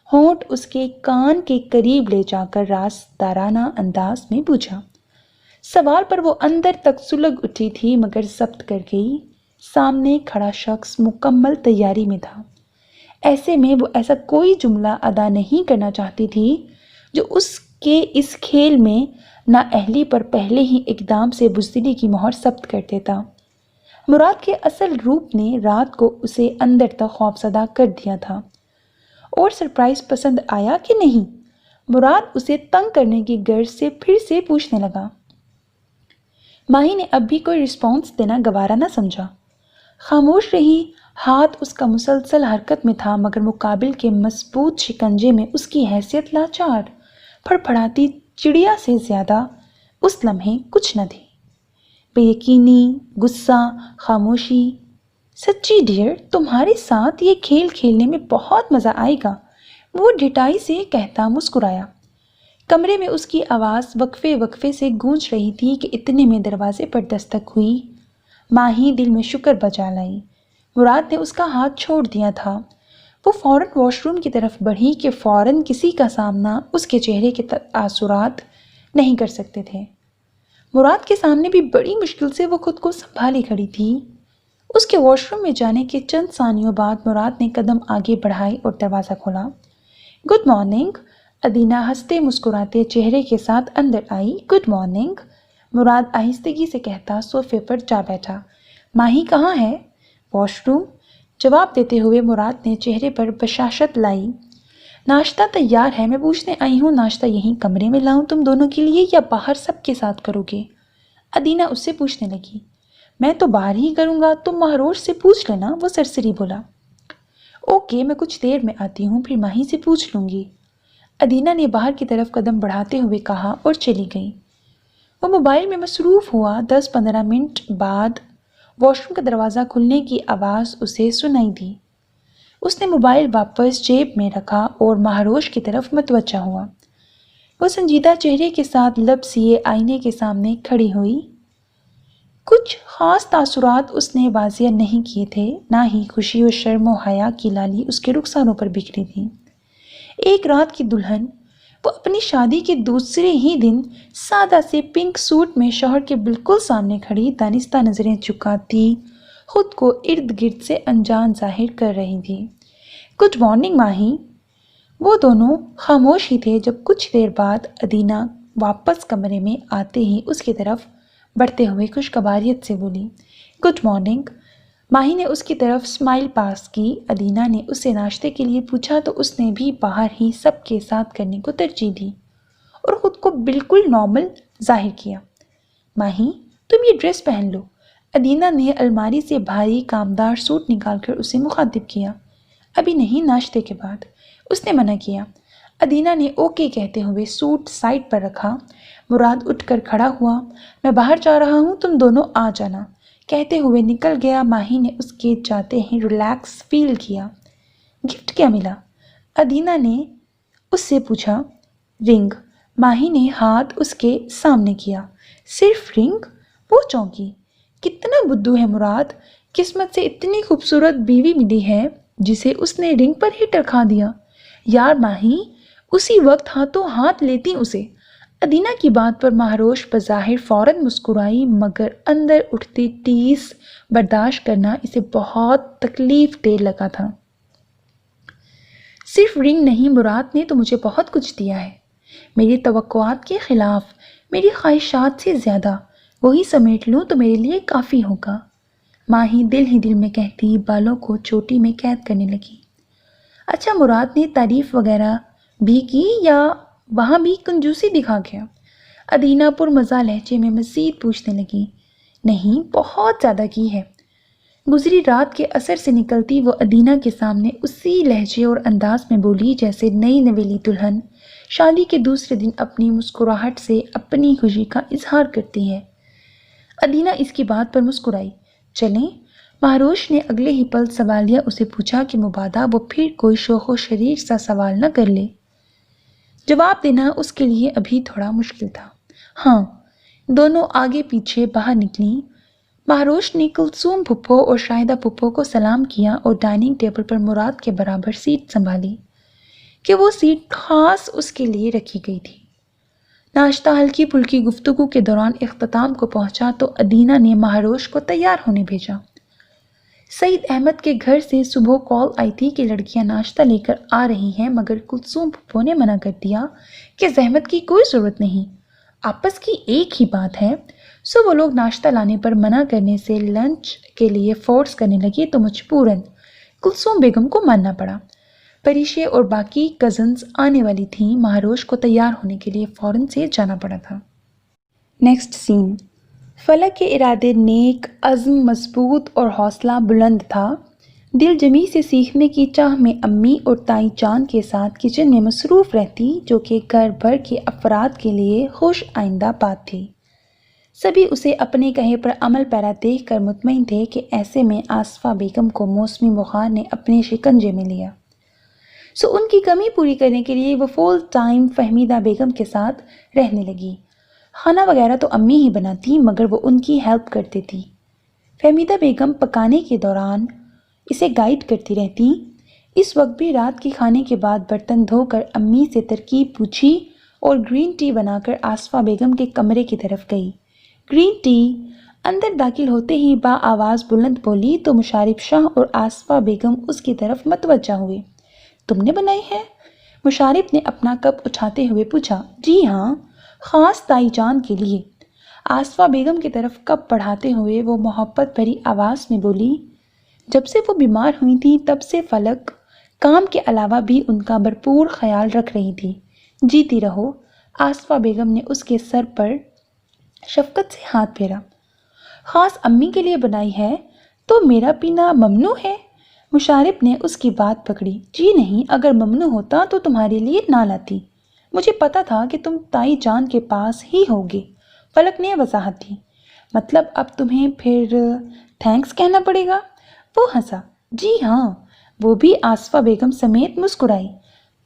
ہونٹ اس کے کان کے قریب لے جا کر رازدارانہ انداز میں پوچھا۔ سوال پر وہ اندر تک سلگ اٹھی تھی مگر ضبط کر گئی۔ سامنے کھڑا شخص مکمل تیاری میں تھا۔ ایسے میں وہ ایسا کوئی جملہ ادا نہیں کرنا چاہتی تھی جو اس کے اس کھیل میں نااہلی پر پہلے ہی اقدام سے بزدلی کی مہر ثبت کر دیتا۔ مراد کے اصل روپ نے رات کو اسے اندر تک خوفزدہ کر دیا تھا۔ اور سرپرائز پسند آیا کہ نہیں؟ مراد اسے تنگ کرنے کی غرض سے پھر سے پوچھنے لگا۔ ماہی نے اب بھی کوئی رسپانس دینا گوارا نہ سمجھا، خاموش رہی۔ ہاتھ اس کا مسلسل حرکت میں تھا مگر مقابل کے مضبوط شکنجے میں اس کی حیثیت لاچار، پھڑپھڑاتی چڑیا سے زیادہ اس لمحے کچھ نہ تھی۔ بے یقینی، غصہ، خاموشی۔ سچی ڈیئر، تمہارے ساتھ یہ کھیل کھیلنے میں بہت مزہ آئے گا، وہ ڈھٹائی سے کہتا مسکرایا۔ کمرے میں اس کی آواز وقفے وقفے سے گونج رہی تھی کہ اتنے میں دروازے پر دستک ہوئی۔ ماہی دل میں شکر بجا لائی، مراد نے اس کا ہاتھ چھوڑ دیا تھا۔ وہ فوراً واش روم کی طرف بڑھی کہ فوراً کسی کا سامنا اس کے چہرے کے تاثرات نہیں کر سکتے تھے۔ مراد کے سامنے بھی بڑی مشکل سے وہ خود کو سنبھالے کھڑی تھی۔ اس کے واش روم میں جانے کے چند ثانیوں بعد مراد نے قدم آگے بڑھائے اور دروازہ کھولا۔ گڈ مارننگ، ادینہ ہنستے مسکراتے چہرے کے ساتھ اندر آئی۔ گڈ مارننگ، مراد آہستگی سے کہتا صوفے پر جا بیٹھا۔ ماہی کہاں ہے؟ واش روم، جواب دیتے ہوئے مراد نے چہرے پر بشاشت لائی۔ ناشتہ تیار ہے، میں پوچھنے آئی ہوں ناشتہ یہیں کمرے میں لاؤں تم دونوں کے لیے یا باہر سب کے ساتھ کرو گے؟ ادینہ اس سے پوچھنے لگی۔ میں تو باہر ہی کروں گا، تم مہروش سے پوچھ لینا، وہ سرسری بولا۔ اوکے، میں کچھ دیر میں آتی ہوں، پھر ماہی سے پوچھ لوں گی، ادینہ نے باہر کی طرف قدم بڑھاتے ہوئے کہا اور چلی گئی۔ وہ موبائل میں مصروف ہوا۔ 10-15 منٹ بعد واش روم کا دروازہ کھلنے کی آواز اسے سنائی دی۔ اس نے موبائل واپس جیب میں رکھا اور مہروش کی طرف متوجہ ہوا۔ وہ سنجیدہ چہرے کے ساتھ لب سیے آئینے کے سامنے کھڑی ہوئی۔ کچھ خاص تاثرات اس نے واضح نہیں کیے تھے، نہ ہی خوشی و شرم و حیا کی لالی اس کے رخساروں پر بکھری تھی۔ ایک رات کی دلہن، وہ اپنی شادی کے دوسرے ہی دن سادہ سے پنک سوٹ میں شوہر کے بالکل سامنے کھڑی دانستہ نظریں جھکاتی خود کو ارد گرد سے انجان ظاہر کر رہی تھی۔ گڈ مارننگ ماہی۔ وہ دونوں خاموش ہی تھے جب کچھ دیر بعد ادینہ واپس کمرے میں آتے ہی اس کی طرف بڑھتے ہوئے خوشگواریت سے بولی۔ Good morning. ماہی نے اس کی طرف اسمائل پاس کی۔ ادینہ نے اس سے ناشتے کے لیے پوچھا تو اس نے بھی باہر ہی سب کے ساتھ کرنے کو ترجیح دی اور خود کو بالکل نارمل ظاہر کیا۔ ماہی تم یہ ڈریس پہن لو۔ ادینہ نے الماری سے بھاری کامدار سوٹ نکال کر اسے مخاطب کیا۔ ابھی نہیں، ناشتے کے بعد، اس نے منع کیا۔ ادینہ نے اوکے کہتے ہوئے سوٹ سائڈ پر رکھا۔ مراد اٹھ کر کھڑا ہوا۔ میں باہر جا رہا ہوں، تم دونوں آ جانا، کہتے ہوئے نکل گیا۔ ماہی نے اس کے جاتے ہی ریلیکس فیل کیا۔ گفٹ کیا ملا؟ ادینہ نے اس سے پوچھا۔ رنگ۔ ماہی نے ہاتھ اس کے سامنے کیا۔ صرف رنگ؟ وہ چونکی۔ کتنا بدھو ہے مراد، قسمت سے اتنی خوبصورت بیوی ملی ہے جسے اس نے رنگ پر ہی ٹرکا دیا۔ یار ماہی، اسی وقت ہاتھوں ہاتھ لیتی اسے۔ ادینہ کی بات پر مہروش بظاہر فوراً مسکرائی، مگر اندر اٹھتی ٹیس برداشت کرنا اسے بہت تکلیف دہ لگا تھا۔ صرف رنگ نہیں، مراد نے تو مجھے بہت کچھ دیا ہے، میری توقعات کے خلاف، میری خواہشات سے زیادہ۔ وہی سمیٹ لوں تو میرے لیے کافی ہوگا۔ ماہی دل ہی دل میں کہتی بالوں کو چوٹی میں قید کرنے لگی۔ اچھا، مراد نے تعریف وغیرہ بھی کی یا وہاں بھی کنجوسی دکھا گیا؟ ادینہ پر مزہ لہجے میں مزید پوچھنے لگی۔ نہیں، بہت زیادہ کی ہے۔ گزری رات کے اثر سے نکلتی وہ ادینہ کے سامنے اسی لہجے اور انداز میں بولی جیسے نئی نویلی دلہن شادی کے دوسرے دن اپنی مسکراہٹ سے اپنی خوشی کا اظہار کرتی ہے۔ ادینہ اس کی بات پر مسکرائی۔ چلیں؟ مہروش نے اگلے ہی پل سوالیہ اسے پوچھا کہ مبادا وہ پھر کوئی شوخ و شریر سا سوال نہ کر لے۔ جواب دینا اس کے لیے ابھی تھوڑا مشکل تھا۔ ہاں۔ دونوں آگے پیچھے باہر نکلیں۔ مہروش نے کلثوم پھپھو اور شاہدہ پھپھو کو سلام کیا اور ڈائننگ ٹیبل پر مراد کے برابر سیٹ سنبھالی کہ وہ سیٹ خاص اس کے لیے رکھی گئی تھی۔ ناشتہ ہلکی پھلکی گفتگو کے دوران اختتام کو پہنچا تو ادینہ نے مہروش کو تیار ہونے بھیجا۔ سعید احمد کے گھر سے صبح کال آئی تھی کہ لڑکیاں ناشتہ لے کر آ رہی ہیں، مگر کلثوم پھپھو نے منع کر دیا کہ زحمت کی کوئی ضرورت نہیں، آپس کی ایک ہی بات ہے۔ سو وہ لوگ ناشتہ لانے پر منع کرنے سے لنچ کے لیے فورس کرنے لگے تو مجبوراً کلثوم بیگم کو ماننا پڑا۔ پریشے اور باقی کزنز آنے والی تھیں۔ مہروش کو تیار ہونے کے لیے فوراً سے جانا پڑا تھا۔ نیکسٹ سین۔ فلک کے ارادے نیک، عزم مضبوط اور حوصلہ بلند تھا۔ دل جمی سے سیکھنے کی چاہ میں امی اور تائی جان کے ساتھ کچن میں مصروف رہتی، جو کہ گھر بھر کے افراد کے لیے خوش آئندہ بات تھی۔ سبھی اسے اپنے کہے پر عمل پیرا دیکھ کر مطمئن تھے کہ ایسے میں آصفہ بیگم کو موسمی بخار نے اپنے شکنجے میں لیا، سو ان کی کمی پوری کرنے کے لیے وہ فل ٹائم فہمیدہ بیگم کے ساتھ رہنے لگی۔ کھانا وغیرہ تو امی ہی بناتی، مگر وہ ان کی ہیلپ کرتی تھی۔ فہمیدہ بیگم پکانے کے دوران اسے گائیڈ کرتی رہتی۔ اس وقت بھی رات کے کھانے کے بعد برتن دھو کر امی سے ترکیب پوچھی اور گرین ٹی بنا کر آصفہ بیگم کے کمرے کی طرف گئی۔ Green tea! اندر داخل ہوتے ہی با آواز بلند بولی تو مشارف شاہ اور آصفہ بیگم اس کی طرف متوجہ ہوئے۔ تم نے بنائی ہے؟ مشارف نے اپنا کپ اٹھاتے ہوئے پوچھا۔ جی ہاں، خاص تائی جان کے لیے۔ آصفہ بیگم کی طرف کپ بڑھاتے ہوئے وہ محبت بھری آواز میں بولی۔ جب سے وہ بیمار ہوئی تھی تب سے فلک کام کے علاوہ بھی ان کا بھرپور خیال رکھ رہی تھی۔ جیتی رہو۔ آصفہ بیگم نے اس کے سر پر شفقت سے ہاتھ پھیرا۔ خاص امی کے لیے بنائی ہے تو میرا پینا ممنوع ہے؟ مشارف نے اس کی بات پکڑی۔ جی نہیں، اگر ممنوع ہوتا تو تمہارے لیے نہ لاتی، مجھے پتا تھا کہ تم تائی جان کے پاس ہی ہوگے، فلک نے وضاحت دی۔ مطلب اب تمہیں پھر تھینکس کہنا پڑے گا؟ وہ ہنسا۔ جی ہاں، وہ بھی آصفہ بیگم سمیت مسکرائی۔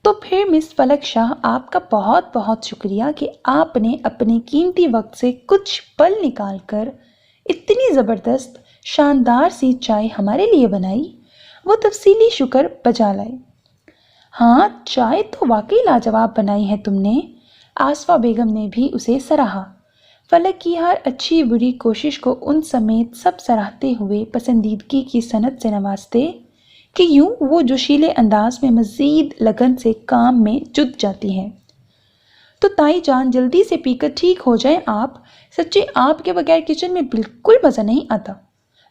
تو پھر مس فلک شاہ، آپ کا بہت بہت شکریہ کہ آپ نے اپنے قیمتی وقت سے کچھ پل نکال کر اتنی زبردست شاندار سی چائے ہمارے لیے بنائی۔ وہ تفصیلی شکر بجا لائے۔ ہاں، چائے تو واقعی لاجواب بنائی ہے تم نے۔ آصفہ بیگم نے بھی اسے سراہا۔ فلک کی ہر اچھی بری کوشش کو ان سمیت سب سراہتے ہوئے پسندیدگی کی صنعت سے نوازتے کہ یوں وہ جوشیلے انداز میں مزید لگن سے کام میں جت جاتی ہے۔ تو تائی جان، جلدی سے پی کر ٹھیک ہو جائیں آپ۔ سچی آپ کے بغیر کچن میں بالکل مزہ نہیں آتا۔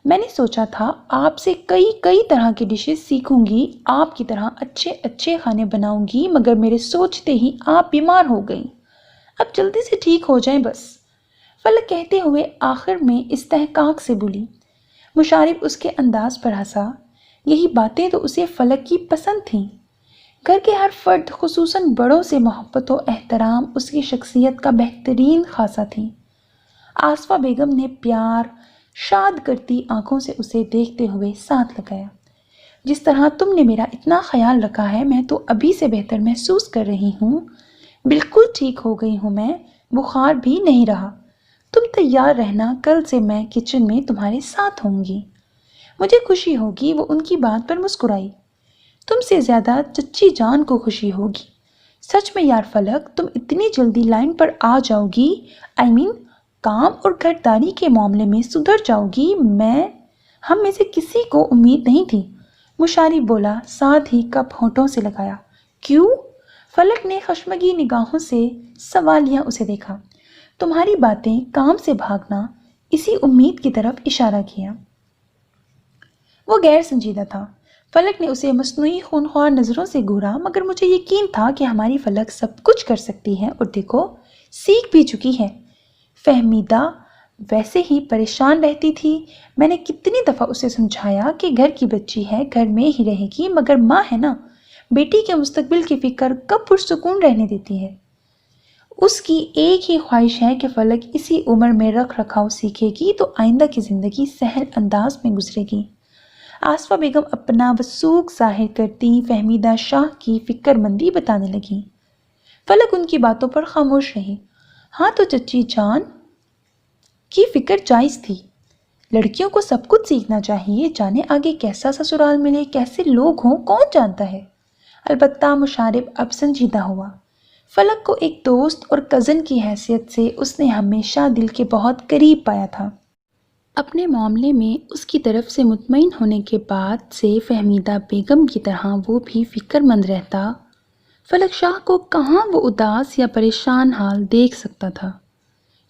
میں نے سوچا تھا آپ سے کئی طرح کی ڈشز سیکھوں گی، آپ کی طرح اچھے کھانے بناؤں گی، مگر میرے سوچتے ہی آپ بیمار ہو گئیں۔ اب جلدی سے ٹھیک ہو جائیں بس، فلک کہتے ہوئے آخر میں استحقاق سے بولی۔ مشارب اس کے انداز پر ہنسا۔ یہی باتیں تو اسے فلک کی پسند تھیں۔ گھر کے ہر فرد خصوصاً بڑوں سے محبت و احترام اس کی شخصیت کا بہترین خاصہ تھی۔ آصفہ بیگم نے پیار شاد کرتی آنکھوں سے اسے دیکھتے ہوئے ساتھ لگایا۔ جس طرح تم نے میرا اتنا خیال رکھا ہے میں تو ابھی سے بہتر محسوس کر رہی ہوں، بالکل ٹھیک ہو گئی ہوں میں، بخار بھی نہیں رہا۔ تم تیار رہنا، کل سے میں کچن میں تمہارے ساتھ ہوں گی۔ مجھے خوشی ہوگی، وہ ان کی بات پر مسکرائی۔ تم سے زیادہ چچی جان کو خوشی ہوگی۔ سچ میں یار فلک، تم اتنی جلدی لائن پر آ جاؤ گی، کام اور گھرداری کے معاملے میں سدھر جاؤ گی، ہم میں سے کسی کو امید نہیں تھی۔ مشارب بولا، ساتھ ہی کپ ہونٹوں سے لگایا۔ کیوں؟ فلک نے خشمگی نگاہوں سے سوالیہ اسے دیکھا۔ تمہاری باتیں، کام سے بھاگنا، اسی امید کی طرف اشارہ کیا۔ وہ غیر سنجیدہ تھا۔ فلک نے اسے مصنوعی خونخوار نظروں سے گھورا، مگر مجھے یقین تھا کہ ہماری فلک سب کچھ کر سکتی ہے، اور دیکھو سیکھ بھی چکی ہے۔ فہمیدہ ویسے ہی پریشان رہتی تھی۔ میں نے کتنی دفعہ اسے سمجھایا کہ گھر کی بچی ہے، گھر میں ہی رہے گی، مگر ماں ہے نا، بیٹی کے مستقبل کی فکر کب پرسکون رہنے دیتی ہے۔ اس کی ایک ہی خواہش ہے کہ فلک اسی عمر میں رکھ رکھاؤ سیکھے گی تو آئندہ کی زندگی سہل انداز میں گزرے گی۔ آصفہ بیگم اپنا وثوق ظاہر کرتی فہمیدہ شاہ کی فکر مندی بتانے لگی۔ فلک ان کی باتوں پر خاموش رہی۔ ہاں تو چچی جان کی فکر جائز تھی۔ لڑکیوں کو سب کچھ سیکھنا چاہیے، جانے آگے کیسا سسرال ملے، کیسے لوگ ہوں، کون جانتا ہے۔ البتہ مشارب اب سنجیدہ ہوا۔ فلک کو ایک دوست اور کزن کی حیثیت سے اس نے ہمیشہ دل کے بہت قریب پایا تھا۔ اپنے معاملے میں اس کی طرف سے مطمئن ہونے کے بعد سے فہمیدہ بیگم کی طرح وہ بھی فکر مند رہتا۔ فلک شاہ کو کہاں وہ اداس یا پریشان حال دیکھ سکتا تھا۔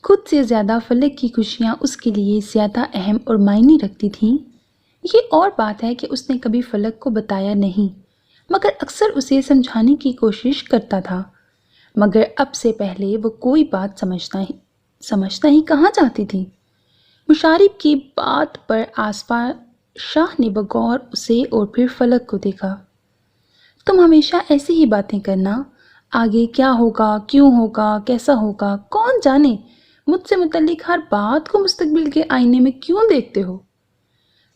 خود سے زیادہ فلک کی خوشیاں اس کے لیے زیادہ اہم اور معنی رکھتی تھیں۔ یہ اور بات ہے کہ اس نے کبھی فلک کو بتایا نہیں، مگر اکثر اسے سمجھانے کی کوشش کرتا تھا، مگر اب سے پہلے وہ کوئی بات سمجھنا ہی کہاں چاہتی تھی۔ مشارب کی بات پر آصفہ شاہ نے بغور اسے اور پھر فلک کو دیکھا۔ تم ہمیشہ ایسی ہی باتیں کرنا، آگے کیا ہوگا، کیوں ہوگا، کیسا ہوگا، کون جانے، مجھ سے متعلق ہر بات کو مستقبل کے آئینے میں کیوں دیکھتے ہو؟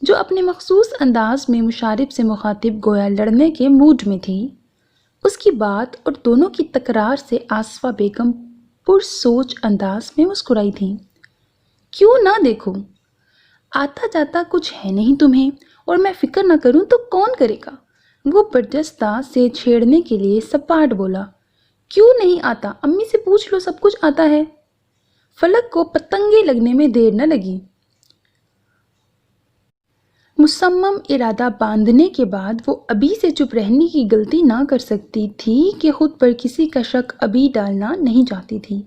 جو اپنے مخصوص انداز میں مشارب سے مخاطب گویا لڑنے کے موڈ میں تھی، اس کی بات اور دونوں کی تکرار سے آصفہ بیگم پرسوچ انداز میں مسکرائی تھی۔ کیوں نہ دیکھوں؟ آتا جاتا کچھ ہے نہیں تمہیں، اور میں فکر نہ کروں تو کون کرے گا؟ وہ برجستہ سے چھیڑنے کے لیے سپاٹ بولا۔ کیوں نہیں آتا؟ امی سے پوچھ لو، سب کچھ آتا ہے۔ فلک کو پتنگے لگنے میں دیر نہ لگی۔ مصمم ارادہ باندھنے کے بعد وہ ابھی سے چپ رہنے کی غلطی نہ کر سکتی تھی کہ خود پر کسی کا شک ابھی ڈالنا نہیں چاہتی تھی۔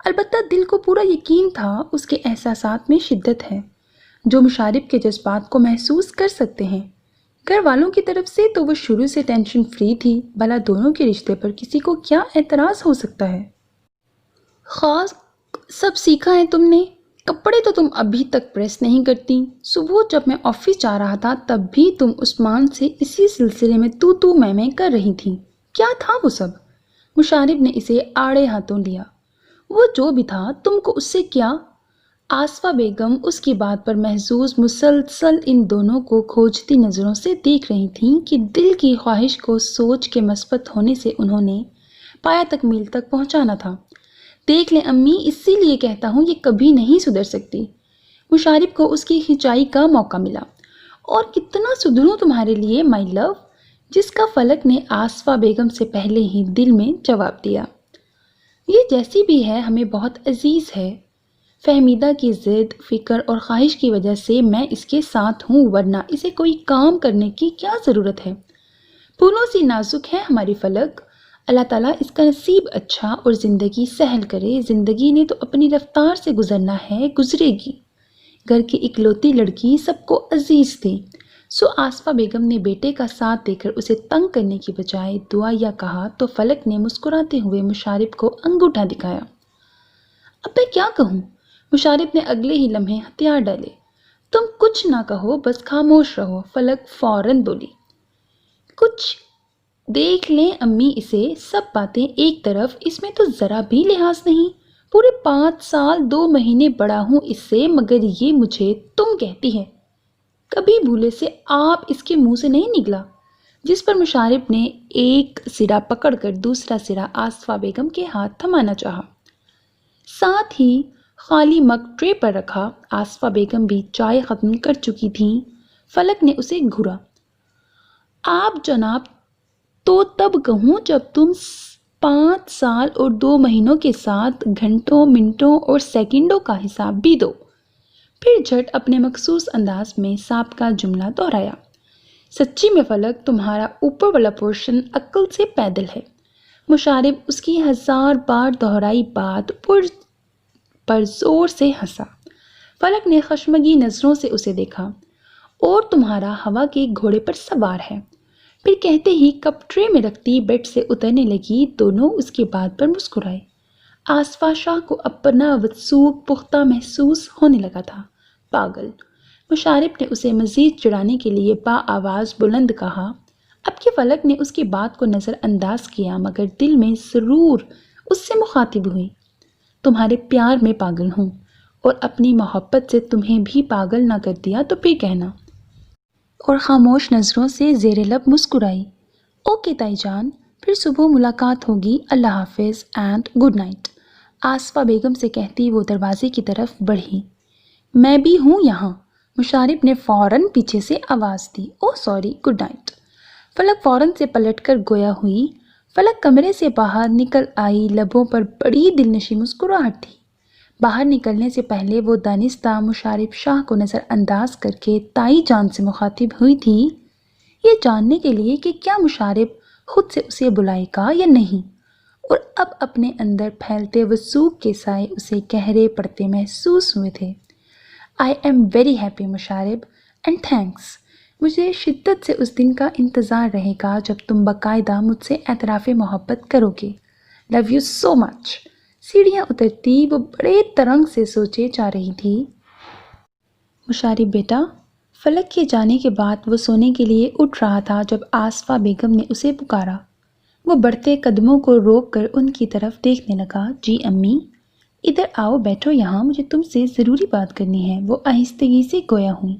البتہ دل کو پورا یقین تھا اس کے احساسات میں شدت ہے، جو مشارب کے جذبات کو محسوس کر سکتے ہیں۔ گھر والوں کی طرف سے تو وہ شروع سے ٹینشن فری تھی، بھلا دونوں کے رشتے پر کسی کو کیا اعتراض ہو سکتا ہے؟ خاص سب سیکھا ہے تم نے، کپڑے تو تم ابھی تک پریس نہیں کرتی۔ صبح جب میں آفس جا رہا تھا تب بھی تم عثمان سے اسی سلسلے میں تو میں کر رہی تھی۔ کیا تھا وہ سب؟ مشارب نے اسے آڑے ہاتھوں لیا۔ وہ جو بھی تھا، تم کو اس سے کیا؟ آصفہ بیگم اس کی بات پر محظوظ مسلسل ان دونوں کو کھوجتی نظروں سے دیکھ رہی تھیں کہ دل کی خواہش کو سوچ کے مثبت ہونے سے انہوں نے پایا تکمیل تک پہنچانا تھا۔ دیکھ لیں امی، اسی لیے کہتا ہوں یہ کبھی نہیں سدھر سکتی۔ مشارب کو اس کی کھنچائی کا موقع ملا۔ اور کتنا سدھروں تمہارے لیے مائی لو، جس کا فلک نے آصفہ بیگم سے پہلے ہی دل میں جواب دیا۔ یہ جیسی بھی ہے ہمیں بہت عزیز ہے۔ فہمیدہ کی ضد، فکر اور خواہش کی وجہ سے میں اس کے ساتھ ہوں، ورنہ اسے کوئی کام کرنے کی کیا ضرورت ہے؟ پھولوں سی نازک ہے ہماری فلک، اللہ تعالیٰ اس کا نصیب اچھا اور زندگی سہل کرے۔ زندگی نے تو اپنی رفتار سے گزرنا ہے، گزرے گی۔ گھر کی اکلوتی لڑکی سب کو عزیز تھی، سو آصفہ بیگم نے بیٹے کا ساتھ دے کر اسے تنگ کرنے کی بجائے دعا یا کہا تو فلک نے مسکراتے ہوئے مشارب کو انگوٹھا دکھایا۔ اب میں کیا کہوں؟ مشارف نے اگلے ہی لمحے ہتھیار ڈالے۔ تم کچھ نہ کہو، بس خاموش رہو، فلک فوراً بولی۔ کچھ دیکھ لیں امی اسے، سب باتیں ایک طرف، اس میں تو ذرا بھی لحاظ نہیں۔ پورے 5 سال 2 مہینے بڑا ہوں اس سے، مگر یہ مجھے تم کہتی ہے۔ کبھی بھولے سے آپ اس کے منہ سے نہیں نکلا؟ جس پر مشارف نے ایک سرا پکڑ کر دوسرا سرا آصفہ بیگم کے ہاتھ تھمانا چاہا، ساتھ ہی خالی مگ ٹرے پر رکھا۔ آصفہ بیگم بھی چائے ختم کر چکی تھیں۔ فلک نے اسے گھورا۔ آپ جناب، تو تب کہوں جب تم 5 سال اور 2 مہینوں کے ساتھ گھنٹوں، منٹوں اور سیکنڈوں کا حساب بھی دو۔ پھر جھٹ اپنے مخصوص انداز میں سابقہ جملہ دہرایا۔ سچی میں فلک، تمہارا اوپر والا پورشن عقل سے پیدل ہے۔ مشارف اس کی 1000 بار دہرائی بات پر زور سے ہنسا۔ فلک نے خشمگی نظروں سے اسے دیکھا۔ اور تمہارا ہوا کے گھوڑے پر سوار ہے۔ پھر کہتے ہی کپ ٹرے میں رکھتی بیڈ سے اترنے لگی۔ دونوں اس کی بات پر مسکرائے۔ آصفہ شاہ کو اپنا وثوق پختہ محسوس ہونے لگا تھا۔ پاگل! مشارف نے اسے مزید چڑھانے کے لیے آواز بلند کہا۔ اب کہ فلک نے اس کی بات کو نظر انداز کیا، مگر دل میں ضرور اس سے مخاطب ہوئی۔ تمہارے پیار میں پاگل ہوں، اور اپنی محبت سے تمہیں بھی پاگل نہ کر دیا تو پھر کہنا۔ اور خاموش نظروں سے زیر لب مسکرائی۔ اوکے تائی جان، پھر صبح ملاقات ہوگی، اللہ حافظ اینڈ گڈ نائٹ۔ آصفہ بیگم سے کہتی وہ دروازے کی طرف بڑھی۔ میں بھی ہوں یہاں، مشارف نے فوراً پیچھے سے آواز دی۔ اوہ سوری، گڈ نائٹ۔ فلک فوراً سے پلٹ کر گویا ہوئی۔ فلک کمرے سے باہر نکل آئی، لبوں پر بڑی دلنشیں مسکراہٹ تھی۔ باہر نکلنے سے پہلے وہ دانستہ مشارف شاہ کو نظر انداز کر کے تائی جان سے مخاطب ہوئی تھی، یہ جاننے کے لیے کہ کیا مشارف خود سے اسے بلائے گا یا نہیں، اور اب اپنے اندر پھیلتے وثوق کے سائے اسے گہرے پڑتے محسوس ہوئے تھے۔ I am very happy Musharraf, and thanks. مجھے شدت سے اس دن کا انتظار رہے گا جب تم باقاعدہ مجھ سے اعتراف محبت کرو گے۔ لو یو سو مچ۔ سیڑھیاں اترتی وہ بڑے ترنگ سے سوچے جا رہی تھی۔ مشارف بیٹا، فلک کے جانے کے بعد وہ سونے کے لیے اٹھ رہا تھا جب آصفہ بیگم نے اسے پکارا۔ وہ بڑھتے قدموں کو روک کر ان کی طرف دیکھنے لگا۔ جی امی، ادھر آؤ، بیٹھو یہاں، مجھے تم سے ضروری بات کرنی ہے، وہ آہستگی سے گویا ہوئی۔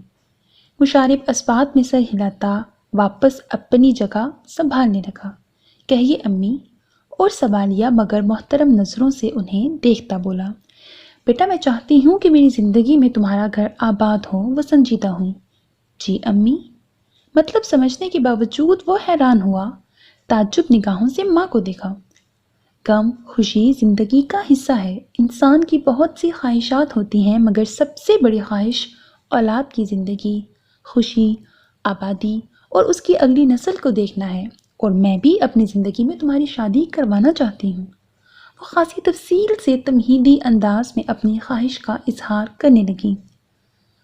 مشارف اسبات میں سر ہلاتا واپس اپنی جگہ سنبھالنے لگا۔ کہیے امی، اور سوالیا مگر محترم نظروں سے انہیں دیکھتا بولا۔ بیٹا، میں چاہتی ہوں کہ میری زندگی میں تمہارا گھر آباد ہو، وہ سنجیدہ ہوں۔ جی امی؟ مطلب سمجھنے کے باوجود وہ حیران ہوا۔ تعجب نگاہوں سے ماں کو دیکھا۔ غم، خوشی زندگی کا حصہ ہے۔ انسان کی بہت سی خواہشات ہوتی ہیں، مگر سب سے بڑی خواہش اولاد کی زندگی، خوشی، آبادی اور اس کی اگلی نسل کو دیکھنا ہے، اور میں بھی اپنی زندگی میں تمہاری شادی کروانا چاہتی ہوں۔ وہ خاصی تفصیل سے تمہیدی انداز میں اپنی خواہش کا اظہار کرنے لگی۔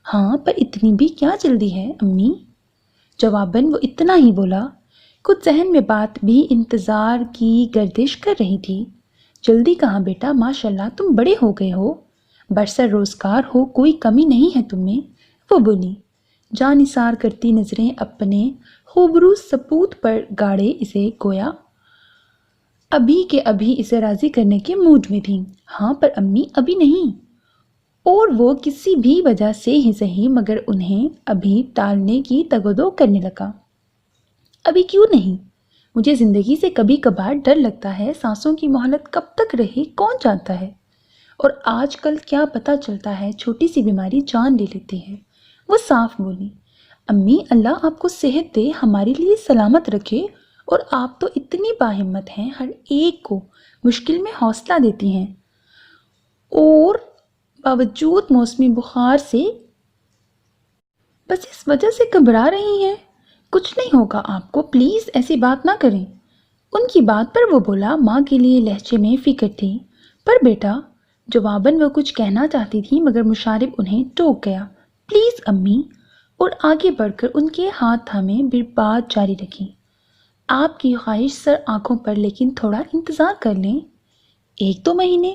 ہاں، پر اتنی بھی کیا جلدی ہے امی؟ جواباً وہ اتنا ہی بولا۔ کچھ ذہن میں بات بھی انتظار کی گردش کر رہی تھی۔ جلدی کہاں بیٹا، ماشاءاللہ تم بڑے ہو گئے ہو، برسر روزگار ہو، کوئی کمی نہیں ہے تم میں، وہ بولی، جان نثار کرتی نظریں اپنے خوبرو سپوت پر گاڑے اسے گویا ابھی کے ابھی اسے راضی کرنے کے موڈ میں تھیں۔ ہاں پر امی، ابھی نہیں۔ اور وہ کسی بھی وجہ سے ہی صحیح مگر انہیں ابھی ٹالنے کی تگودو کرنے لگا۔ ابھی کیوں نہیں؟ مجھے زندگی سے کبھی کبھار ڈر لگتا ہے، سانسوں کی مہلت کب تک رہے کون جانتا ہے، اور آج کل کیا پتہ چلتا ہے، چھوٹی سی بیماری جان لے لیتی ہے، وہ صاف بولی۔ امی، اللہ آپ کو صحت دے، ہمارے لیے سلامت رکھے، اور آپ تو اتنی باہمت ہیں، ہر ایک کو مشکل میں حوصلہ دیتی ہیں، اور باوجود موسمی بخار سے بس اس وجہ سے گھبرا رہی ہیں۔ کچھ نہیں ہوگا آپ کو، پلیز ایسی بات نہ کریں۔ ان کی بات پر وہ بولا۔ ماں کے لیے لہجے میں فکر تھی۔ پر بیٹا، جواباً وہ کچھ کہنا چاہتی تھی مگر مشارف انہیں ٹوک گیا۔ پلیز امی، اور آگے بڑھ کر ان کے ہاتھ تھامے پھر بات جاری رکھی۔ آپ کی خواہش سر آنکھوں پر، لیکن تھوڑا انتظار کر لیں، 1-2 مہینے۔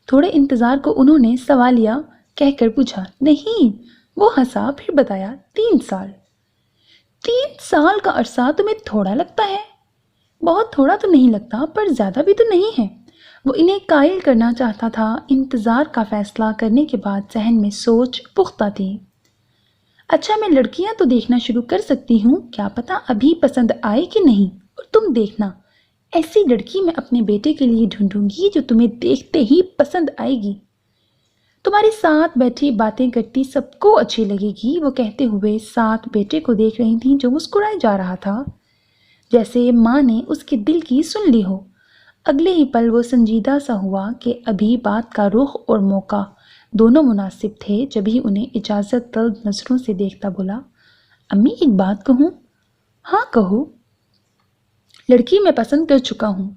تھوڑے انتظار کو انہوں نے سوالیہ کہہ کر پوچھا۔ نہیں، وہ ہنسا، پھر بتایا 3 سال۔ 3 سال کا عرصہ تمہیں تھوڑا لگتا ہے؟ بہت تھوڑا تو نہیں لگتا، پر زیادہ بھی تو نہیں ہے۔ وہ انہیں قائل کرنا چاہتا تھا۔ انتظار کا فیصلہ کرنے کے بعد ذہن میں سوچ پختہ تھی۔ اچھا، میں لڑکیاں تو دیکھنا شروع کر سکتی ہوں، کیا پتہ ابھی پسند آئے کہ نہیں، اور تم دیکھنا، ایسی لڑکی میں اپنے بیٹے کے لیے ڈھونڈوں گی جو تمہیں دیکھتے ہی پسند آئے گی، تمہارے ساتھ بیٹھی باتیں کرتی سب کو اچھی لگے گی۔ وہ کہتے ہوئے ساتھ بیٹے کو دیکھ رہی تھیں جو مسکرائے جا رہا تھا، جیسے ماں نے اس کے دل کی سن لی ہو۔ اگلے ہی پل وہ سنجیدہ سا ہوا کہ ابھی بات کا رخ اور موقع دونوں مناسب تھے۔ جب ہی انہیں اجازت طلب نظروں سے دیکھتا بولا، امی ایک بات کہوں؟ ہاں کہو۔ لڑکی میں پسند کر چکا ہوں۔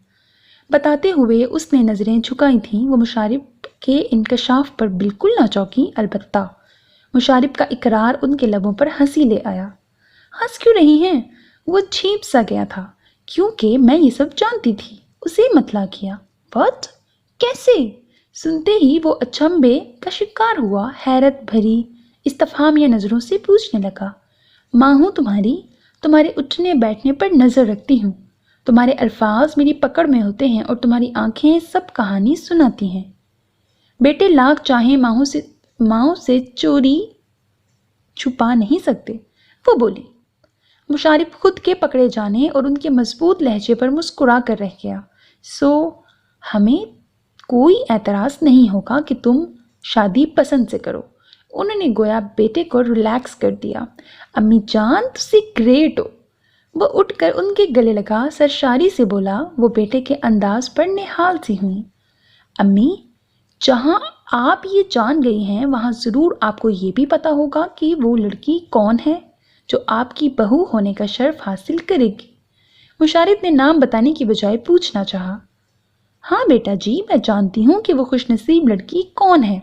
بتاتے ہوئے اس نے نظریں جھکائی تھیں۔ وہ مشارب کے انکشاف پر بالکل نہ چونکی، البتہ مشارب کا اقرار ان کے لبوں پر ہنسی لے آیا۔ ہنس کیوں رہی ہیں؟ وہ چھیپ سا گیا تھا، کیونکہ میں یہ سب جانتی تھی۔ اسے مطلع کیا۔ واٹ؟ کیسے؟ سنتے ہی وہ اچنبھے کا شکار ہوا، حیرت بھری استفہامیہ نظروں سے پوچھنے لگا۔ ماں ہوں تمہاری، تمہارے اٹھنے بیٹھنے پر نظر رکھتی ہوں، تمہارے الفاظ میری پکڑ میں ہوتے ہیں اور تمہاری آنکھیں سب کہانی سناتی ہیں۔ بیٹے لاکھ چاہیں ماؤں سے چوری چھپا نہیں سکتے، وہ بولی۔ مشارب خود کے پکڑے جانے اور ان کے مضبوط لہجے پر مسکرا کر رہ گیا۔ سو ہمیں کوئی اعتراض نہیں ہوگا کہ تم شادی پسند سے کرو۔ انہوں نے گویا بیٹے کو ریلیکس کر دیا۔ امی جان تسی گریٹ ہو۔ وہ اٹھ کر ان کے گلے لگا، سرشاری سے بولا۔ وہ بیٹے کے انداز پر نہال سی ہوئیں۔ امی، جہاں آپ یہ جان گئی ہیں وہاں ضرور آپ کو یہ بھی پتا ہوگا کہ وہ لڑکی کون ہے جو آپ کی بہو ہونے کا شرف حاصل کرے گی۔ مشارب نے نام بتانے کی بجائے پوچھنا چاہا۔ ہاں بیٹا جی، میں جانتی ہوں کہ وہ خوش نصیب لڑکی کون ہے،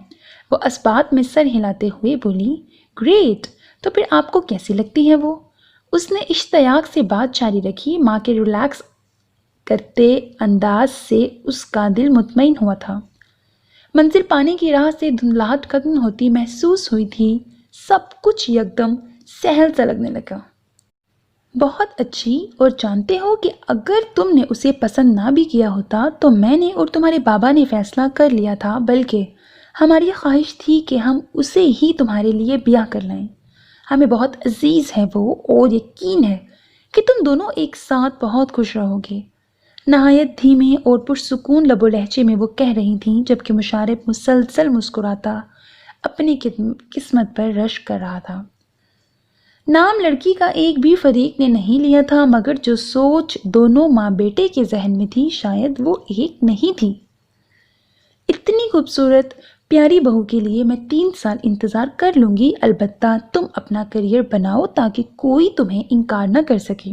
وہ اسبات میں سر ہلاتے ہوئے بولی۔ گریٹ، تو پھر آپ کو کیسی لگتی ہے وہ؟ اس نے اشتیاق سے بات جاری رکھی۔ ماں کے ریلیکس کرتے انداز سے اس کا دل مطمئن ہوا تھا۔ منزل پانے کی راہ سے دھندلاہٹ ختم ہوتی محسوس ہوئی تھی۔ سب کچھ یکدم سہل سا لگنے لگا۔ بہت اچھی، اور جانتے ہو کہ اگر تم نے اسے پسند نہ بھی کیا ہوتا تو میں نے اور تمہارے بابا نے فیصلہ کر لیا تھا، بلکہ ہماری خواہش تھی کہ ہم اسے ہی تمہارے لیے بیاہ کر لائیں۔ ہمیں بہت عزیز ہے وہ، اور یقین ہے کہ تم دونوں ایک ساتھ بہت خوش رہو گے۔ نہایت دھیمے اور پرسکون لب و لہجے میں وہ کہہ رہی تھیں، جبکہ مشارب مسلسل مسکراتا اپنی قسمت پر رشک کر رہا تھا۔ نام لڑکی کا ایک بھی فریق نے نہیں لیا تھا، مگر جو سوچ دونوں ماں بیٹے کے ذہن میں تھی شاید وہ ایک نہیں تھی۔ اتنی خوبصورت پیاری بہو کے لیے میں 3 سال انتظار کر لوں گی، البتہ تم اپنا کریئر بناؤ تاکہ کوئی تمہیں انکار نہ کر سکے۔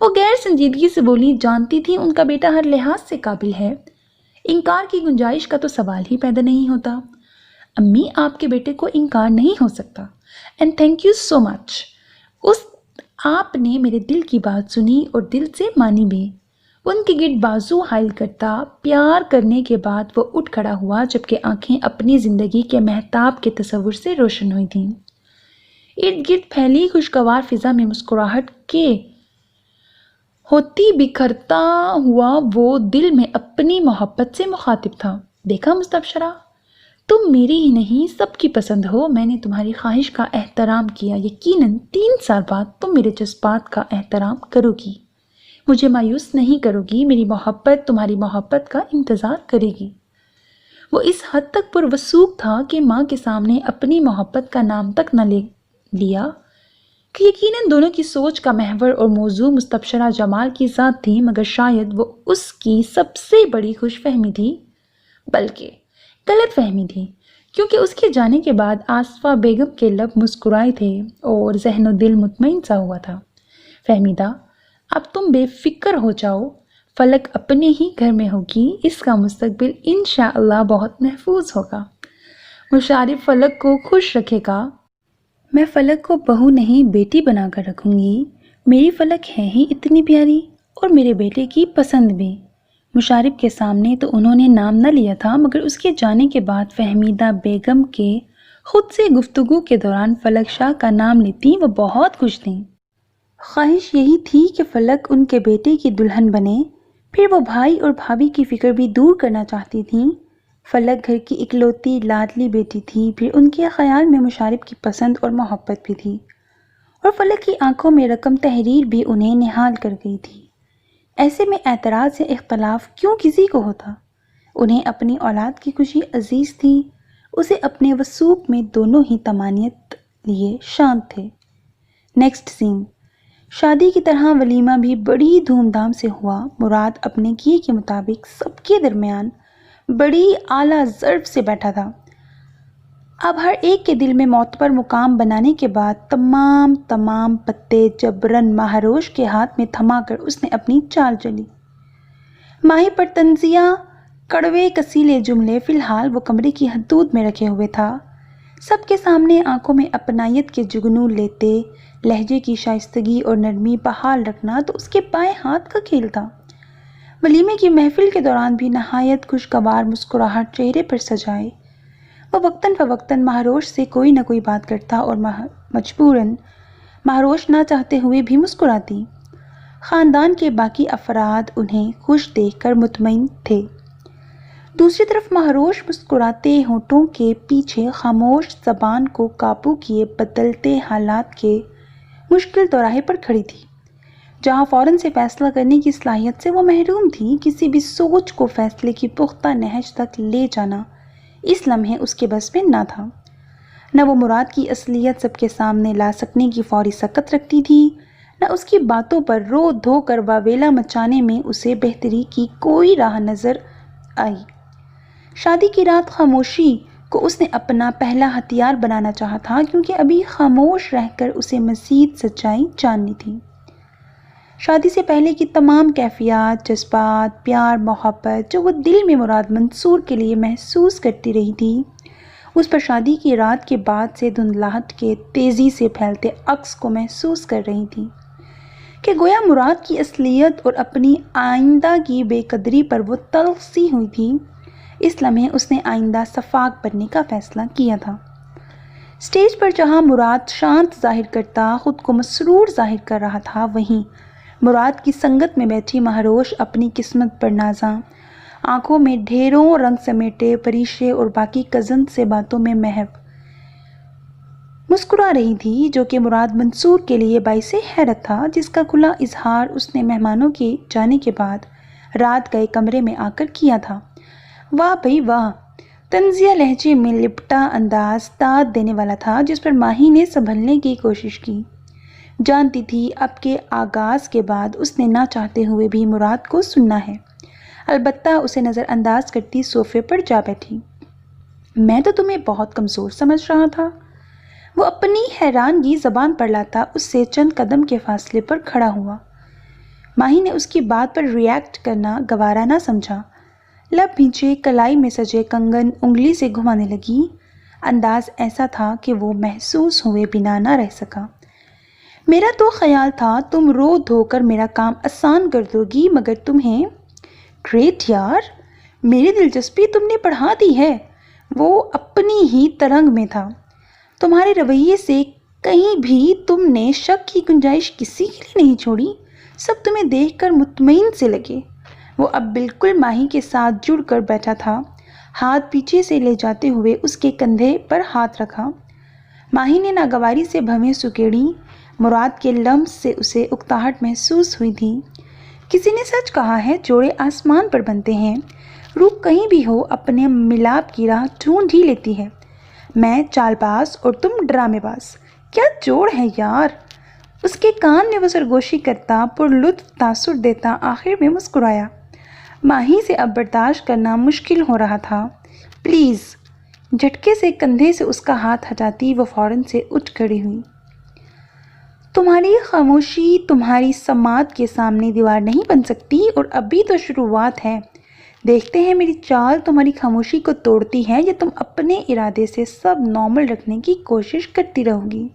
وہ غیر سنجیدگی سے بولی۔ جانتی تھی ان کا بیٹا ہر لحاظ سے قابل ہے، انکار کی گنجائش کا تو سوال ہی پیدا نہیں ہوتا۔ امی، آپ کے بیٹے کو انکار نہیں ہو سکتا، اینڈ تھینک یو سو مچ۔ آپ نے میرے دل کی بات سنی اور دل سے مانی بھی۔ ان کے گرد بازو حائل کرتا پیار کرنے کے بعد وہ اٹھ کھڑا ہوا، جبکہ آنکھیں اپنی زندگی کے مہتاب کے تصور سے روشن ہوئی تھیں۔ ارد گرد پھیلی خوشگوار فضا میں مسکراہٹ کے ہوتی بکھرتا ہوا وہ دل میں اپنی محبت سے مخاطب تھا۔ دیکھا مستبشرہ، تم میری ہی نہیں سب کی پسند ہو۔ میں نے تمہاری خواہش کا احترام کیا، یقیناً 3 سال بعد تم میرے جذبات کا احترام کرو گی، مجھے مایوس نہیں کرو گی، میری محبت تمہاری محبت کا انتظار کرے گی۔ وہ اس حد تک پروثوق تھا کہ ماں کے سامنے اپنی محبت کا نام تک نہ لے لیا کہ یقیناً دونوں کی سوچ کا محور اور موضوع مستبشرہ جمال کی ذات تھی، مگر شاید وہ اس کی سب سے بڑی خوش فہمی تھی، بلکہ غلط فہمی تھی، کیونکہ اس کے جانے کے بعد آصفہ بیگم کے لب مسکرائے تھے اور ذہن و دل مطمئن سا ہوا تھا۔ فہمیدہ، اب تم بے فکر ہو جاؤ، فلک اپنے ہی گھر میں ہوگی، اس کا مستقبل انشاءاللہ بہت محفوظ ہوگا۔ مشارب فلک کو خوش رکھے گا۔ میں فلک کو بہو نہیں بیٹی بنا کر رکھوں گی، میری فلک ہے ہی اتنی پیاری، اور میرے بیٹے کی پسند بھی۔ مشارب کے سامنے تو انہوں نے نام نہ لیا تھا، مگر اس کے جانے کے بعد فہمیدہ بیگم کے خود سے گفتگو کے دوران فلک شاہ کا نام لیتی وہ بہت خوش تھیں۔ خواہش یہی تھی کہ فلک ان کے بیٹے کی دلہن بنے، پھر وہ بھائی اور بھابھی کی فکر بھی دور کرنا چاہتی تھیں۔ فلک گھر کی اکلوتی لاڈلی بیٹی تھی، پھر ان کے خیال میں مشارب کی پسند اور محبت بھی تھی، اور فلک کی آنکھوں میں رقم تحریر بھی انہیں نہال کر گئی تھی۔ ایسے میں اعتراض یا اختلاف کیوں کسی کو ہوتا؟ انہیں اپنی اولاد کی خوشی عزیز تھی، اسے اپنے وثوق میں دونوں ہی تمانیت لیے شانت تھے۔ نیکسٹ سین، شادی کی طرح ولیمہ بھی بڑی دھوم دھام سے ہوا۔ مراد اپنے کیے کے مطابق سب کے درمیان بڑی اعلیٰ ظرف سے بیٹھا تھا۔ اب ہر ایک کے دل میں معتبر مقام بنانے کے بعد تمام پتے جبراً مہاروش کے ہاتھ میں تھما کر اس نے اپنی چال چلی۔ ماہی پر طنزیہ کڑوے کسیلے جملے فی الحال وہ کمرے کی حدود میں رکھے ہوئے تھا۔ سب کے سامنے آنکھوں میں اپنائیت کے جگنو لیتے، لہجے کی شائستگی اور نرمی بحال رکھنا تو اس کے بائیں ہاتھ کا کھیل تھا۔ ولیمے کی محفل کے دوران بھی نہایت خوشگوار مسکراہٹ چہرے پر سجائے، وہ وقتاً فوقتاً مہاروش سے کوئی نہ کوئی بات کرتا اور مجبوراً مہاروش نہ چاہتے ہوئے بھی مسکراتی۔ خاندان کے باقی افراد انہیں خوش دیکھ کر مطمئن تھے۔ دوسری طرف مہاروش مسکراتے ہونٹوں کے پیچھے خاموش زبان کو قابو کیے بدلتے حالات کے مشکل دوراہے پر کھڑی تھی، جہاں فوراً سے فیصلہ کرنے کی صلاحیت سے وہ محروم تھی۔ کسی بھی سوچ کو فیصلے کی پختہ نہج تک لے جانا اس لمحے اس کے بس میں نہ تھا۔ نہ وہ مراد کی اصلیت سب کے سامنے لا سکنے کی فوری سکت رکھتی تھی، نہ اس کی باتوں پر رو دھو کر واویلا مچانے میں اسے بہتری کی کوئی راہ نظر آئی۔ شادی کی رات خاموشی کو اس نے اپنا پہلا ہتھیار بنانا چاہا تھا، کیونکہ ابھی خاموش رہ کر اسے مزید سچائی جاننی تھی۔ شادی سے پہلے کی تمام کیفیات، جذبات، پیار، محبت جو وہ دل میں مراد منصور کے لیے محسوس کرتی رہی تھی، اس پر شادی کی رات کے بعد سے دھندلاہٹ کے تیزی سے پھیلتے عکس کو محسوس کر رہی تھی، کہ گویا مراد کی اصلیت اور اپنی آئندہ کی بے قدری پر وہ تلخ سی ہوئی تھی۔ اس لمحے اس نے آئندہ صفاق بننے کا فیصلہ کیا تھا۔ اسٹیج پر جہاں مراد شانت ظاہر کرتا خود کو مسرور ظاہر کر رہا تھا، وہیں مراد کی سنگت میں بیٹھی مہاروش اپنی قسمت پر نازاں، آنکھوں میں ڈھیروں رنگ سمیٹے پریشے اور باقی کزن سے باتوں میں محو مسکرا رہی تھی، جو کہ مراد منصور کے لیے باعث حیرت تھا، جس کا کھلا اظہار اس نے مہمانوں کے جانے کے بعد رات گئے کمرے میں آ کر کیا تھا۔ واہ بھئی واہ! طنزیہ لہجے میں لپٹا انداز داد دینے والا تھا، جس پر ماہی نے سنبھلنے کی کوشش کی۔ جانتی تھی اب کے آغاز کے بعد اس نے نہ چاہتے ہوئے بھی مراد کو سننا ہے، البتہ اسے نظر انداز کرتی صوفے پر جا بیٹھی۔ میں تو تمہیں بہت کمزور سمجھ رہا تھا۔ وہ اپنی حیرانگی زبان پر لاتا اس سے چند قدم کے فاصلے پر کھڑا ہوا۔ ماہی نے اس کی بات پر ری ایکٹ کرنا گوارا نہ سمجھا، لب بھینچے کلائی میں سجے کنگن انگلی سے گھمانے لگی۔ انداز ایسا تھا کہ وہ محسوس ہوئے بنا نہ رہ سکا۔ میرا تو خیال تھا تم رو دھو کر میرا کام آسان کر دو گی، مگر تمہیں گریٹ یار، میری دلچسپی تم نے بڑھا دی ہے۔ وہ اپنی ہی ترنگ میں تھا۔ تمہارے رویے سے کہیں بھی تم نے شک کی گنجائش کسی کے لیے نہیں چھوڑی۔ سب تمہیں دیکھ کر مطمئن سے لگے۔ وہ اب بالکل ماہی کے ساتھ جڑ کر بیٹھا تھا، ہاتھ پیچھے سے لے جاتے ہوئے اس کے کندھے پر ہاتھ رکھا۔ ماہی نے ناگواری سے بھویں سکیڑی۔ مراد کے لمس سے اسے اکتاہٹ محسوس ہوئی تھی۔ کسی نے سچ کہا ہے، جوڑے آسمان پر بنتے ہیں۔ روح کہیں بھی ہو اپنے ملاپ کی راہ ڈھونڈ ہی لیتی ہے۔ میں چال باز اور تم ڈرامے باز، کیا جوڑ ہے یار! اس کے کان میں وہ سرگوشی کرتا پر لطف تاثر دیتا آخر میں مسکرایا۔ ماہی سے اب برداشت کرنا مشکل ہو رہا تھا۔ پلیز! جھٹکے سے کندھے سے اس کا ہاتھ ہٹاتی وہ فوراً سے اٹھ کھڑی ہوئی۔ تمہاری خاموشی تمہاری سماعت کے سامنے دیوار نہیں بن سکتی، اور ابھی تو شروعات ہے۔ دیکھتے ہیں میری چال تمہاری خاموشی کو توڑتی ہے یا تم اپنے ارادے سے سب نارمل رکھنے کی کوشش کرتی رہو گی۔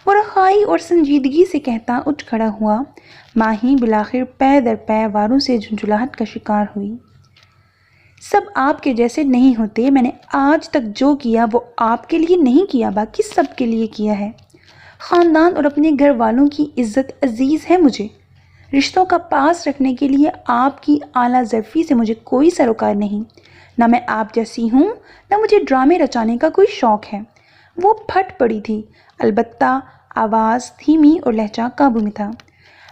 وہ رخائی اور سنجیدگی سے کہتا اٹھ کھڑا ہوا۔ ماہی بالآخر پے در پے واروں سے جھنجھلاہٹ کا شکار ہوئی۔ سب آپ کے جیسے نہیں ہوتے، میں نے آج تک جو کیا وہ آپ کے لیے نہیں کیا، باقی سب کے لیے کیا ہے۔ خاندان اور اپنے گھر والوں کی عزت عزیز ہے مجھے۔ رشتوں کا پاس رکھنے کے لیے آپ کی اعلیٰ ظرفی سے مجھے کوئی سروکار نہیں۔ نہ میں آپ جیسی ہوں، نہ مجھے ڈرامے رچانے کا کوئی شوق ہے۔ وہ پھٹ پڑی تھی، البتہ آواز دھیمی اور لہجہ قابو میں تھا۔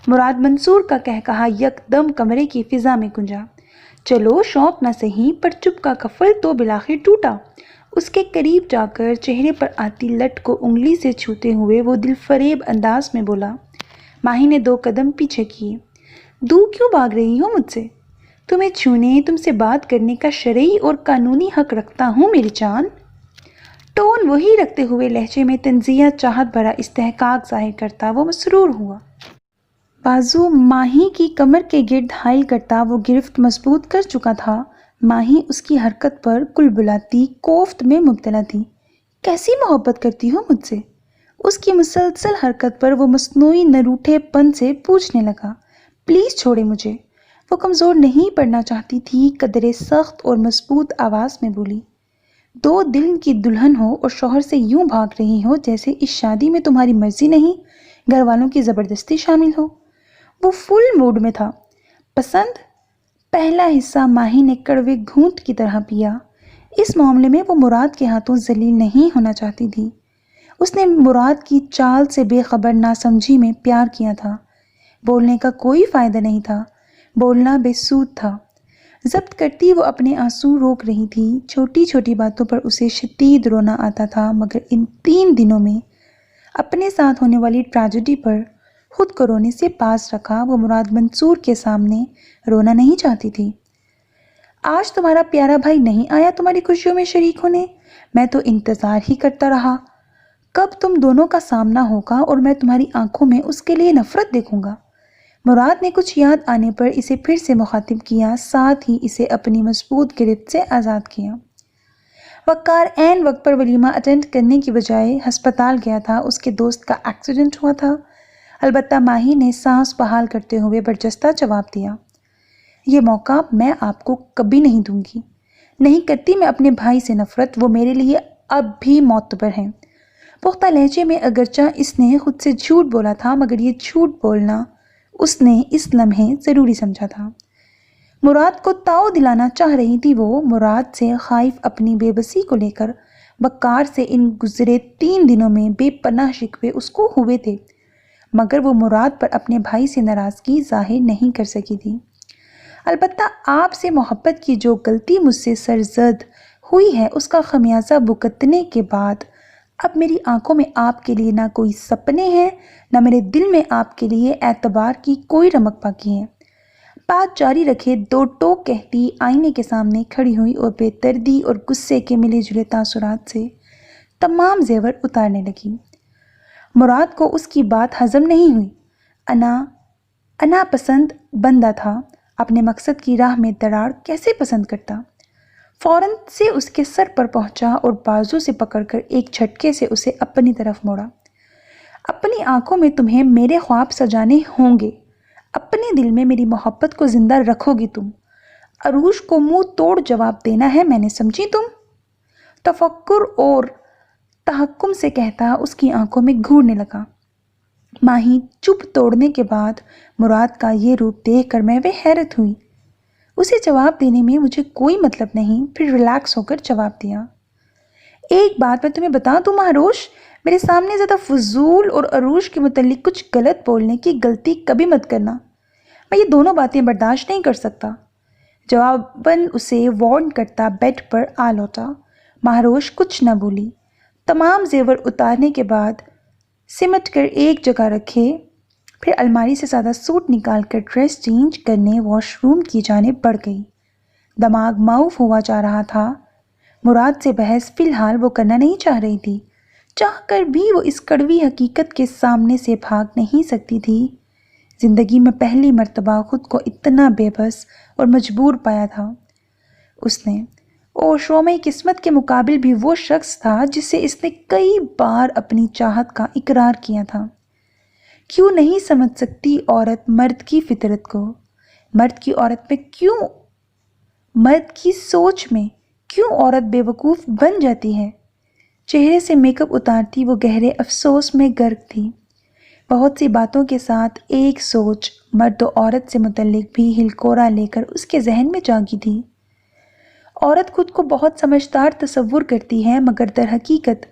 مراد منصور کا کہا یک دم کمرے کی فضا میں گونجا۔ چلو شوق نہ سہی، پر چپ کا کفل تو بالآخر ٹوٹا۔ اس کے قریب جا کر چہرے پر آتی لٹ کو انگلی سے چھوتے ہوئے وہ دل فریب انداز میں بولا۔ ماہی نے 2 قدم پیچھے کیے۔ دور کیوں بھاگ رہی ہو مجھ سے؟ تمہیں چھونے، تم سے بات کرنے کا شرعی اور قانونی حق رکھتا ہوں میری جان۔ ٹون وہی رکھتے ہوئے لہجے میں تنزیہ چاہت بھرا استحقاق ظاہر کرتا وہ مسرور ہوا۔ بازو ماہی کی کمر کے گرد حائل کرتا وہ گرفت مضبوط کر چکا تھا۔ ماہی اس کی حرکت پر کلبلاتی کوفت میں مبتلا تھی۔ کیسی محبت کرتی ہو مجھ سے؟ اس کی مسلسل حرکت پر وہ مصنوعی نروٹھے پن سے پوچھنے لگا۔ پلیز چھوڑے مجھے۔ وہ کمزور نہیں پڑنا چاہتی تھی، قدرے سخت اور مضبوط آواز میں بولی۔ 2 دل کی دلہن ہو اور شوہر سے یوں بھاگ رہی ہو جیسے اس شادی میں تمہاری مرضی نہیں، گھر والوں کی زبردستی شامل ہو۔ وہ فل موڈ میں تھا۔ پسند؟ پہلا حصہ ماہی نے کڑوے گھونٹ کی طرح پیا۔ اس معاملے میں وہ مراد کے ہاتھوں ذلیل نہیں ہونا چاہتی تھی۔ اس نے مراد کی چال سے بے خبر ناسمجھی میں پیار کیا تھا۔ بولنے کا کوئی فائدہ نہیں تھا، بولنا بے سود تھا۔ ضبط کرتی وہ اپنے آنسو روک رہی تھی۔ چھوٹی چھوٹی باتوں پر اسے شدید رونا آتا تھا، مگر ان 3 دنوں میں اپنے ساتھ ہونے والی ٹریجڈی پر خود کو رونے سے پاس رکھا۔ وہ مراد منصور کے سامنے رونا نہیں چاہتی تھی۔ آج تمہارا پیارا بھائی نہیں آیا تمہاری خوشیوں میں شریک ہونے؟ میں تو انتظار ہی کرتا رہا کب تم دونوں کا سامنا ہوگا اور میں تمہاری آنکھوں میں اس کے لیے نفرت دیکھوں گا۔ مراد نے کچھ یاد آنے پر اسے پھر سے مخاطب کیا، ساتھ ہی اسے اپنی مضبوط گرفت سے آزاد کیا۔ وقار عین وقت پر ولیمہ اٹینڈ کرنے کی بجائے ہسپتال گیا تھا۔ اس کے دوست کا ایکسیڈنٹ ہوا تھا۔ البتہ ماہی نے سانس بحال کرتے ہوئے برجستہ جواب دیا، یہ موقع میں آپ کو کبھی نہیں دوں گی۔ نہیں کرتی میں اپنے بھائی سے نفرت، وہ میرے لیے اب بھی معتبر ہیں۔ پختہ لہجے میں اگرچہ اس نے خود سے جھوٹ بولا تھا، مگر یہ جھوٹ بولنا اس نے اس لمحے ضروری سمجھا تھا۔ مراد کو تاؤ دلانا چاہ رہی تھی وہ۔ مراد سے خائف اپنی بے بسی کو لے کر وقار سے ان گزرے 3 دنوں میں بے پناہ شکوے اس کو ہوئے تھے، مگر وہ مراد پر اپنے بھائی سے ناراضگی ظاہر نہیں کر سکی تھی۔ البتہ آپ سے محبت کی جو غلطی مجھ سے سرزد ہوئی ہے، اس کا خمیازہ بھگتنے کے بعد اب میری آنکھوں میں آپ کے لیے نہ کوئی سپنے ہیں، نہ میرے دل میں آپ کے لیے اعتبار کی کوئی رمق باقی ہے۔ بات جاری رکھے 2 ٹوک کہتی آئینے کے سامنے کھڑی ہوئی اور بے دردی اور غصے کے ملے جلے تاثرات سے تمام زیور اتارنے لگی۔ مراد کو اس کی بات ہضم نہیں ہوئی۔ انا پسند بندہ تھا، اپنے مقصد کی راہ میں دراڑ کیسے پسند کرتا؟ فوراً سے اس کے سر پر پہنچا اور بازو سے پکڑ کر ایک جھٹکے سے اسے اپنی طرف موڑا۔ اپنی آنکھوں میں تمہیں میرے خواب سجانے ہوں گے، اپنے دل میں میری محبت کو زندہ رکھو گی تم۔ عروج کو منہ توڑ جواب دینا ہے میں نے، سمجھی تم؟ تفکر اور تحکم سے کہتا اس کی آنکھوں میں گھورنے لگا۔ ماہی چپ توڑنے کے بعد مراد کا یہ روپ دیکھ کر میں حیرت ہوئی۔ اسے جواب دینے میں مجھے کوئی مطلب نہیں، پھر ریلیکس ہو کر جواب دیا۔ ایک بات میں تمہیں بتا دوں مہروش، میرے سامنے زیادہ فضول اور عروج کے متعلق کچھ غلط بولنے کی غلطی کبھی مت کرنا، میں یہ دونوں باتیں برداشت نہیں کر سکتا۔ جواباً اسے وارن کرتا بیڈ پر آ لوٹا۔ مہروش کچھ نہ بولی۔ تمام زیور اتارنے کے بعد سمٹ کر ایک جگہ رکھے، پھر الماری سے سادہ سوٹ نکال کر ڈریس چینج کرنے واش روم کی جانب بڑھ گئی۔ دماغ معاف ہوا جا رہا تھا۔ مراد سے بحث فی الحال وہ کرنا نہیں چاہ رہی تھی، چاہ کر بھی وہ اس کڑوی حقیقت کے سامنے سے بھاگ نہیں سکتی تھی۔ زندگی میں پہلی مرتبہ خود کو اتنا بے بس اور مجبور پایا تھا اس نے۔ اور شومِ قسمت کے مقابل بھی وہ شخص تھا جسے اس نے کئی بار اپنی چاہت کا اقرار کیا تھا۔ کیوں نہیں سمجھ سکتی عورت مرد کی فطرت کو؟ مرد کی عورت میں کیوں، مرد کی سوچ میں کیوں عورت بے وقوف بن جاتی ہے؟ چہرے سے میک اپ اتارتی وہ گہرے افسوس میں غرق تھی۔ بہت سی باتوں کے ساتھ ایک سوچ مرد و عورت سے متعلق بھی ہلکورا لے کر اس کے ذہن میں جاگی تھی۔ عورت خود کو بہت سمجھدار تصور کرتی ہے، مگر در حقیقت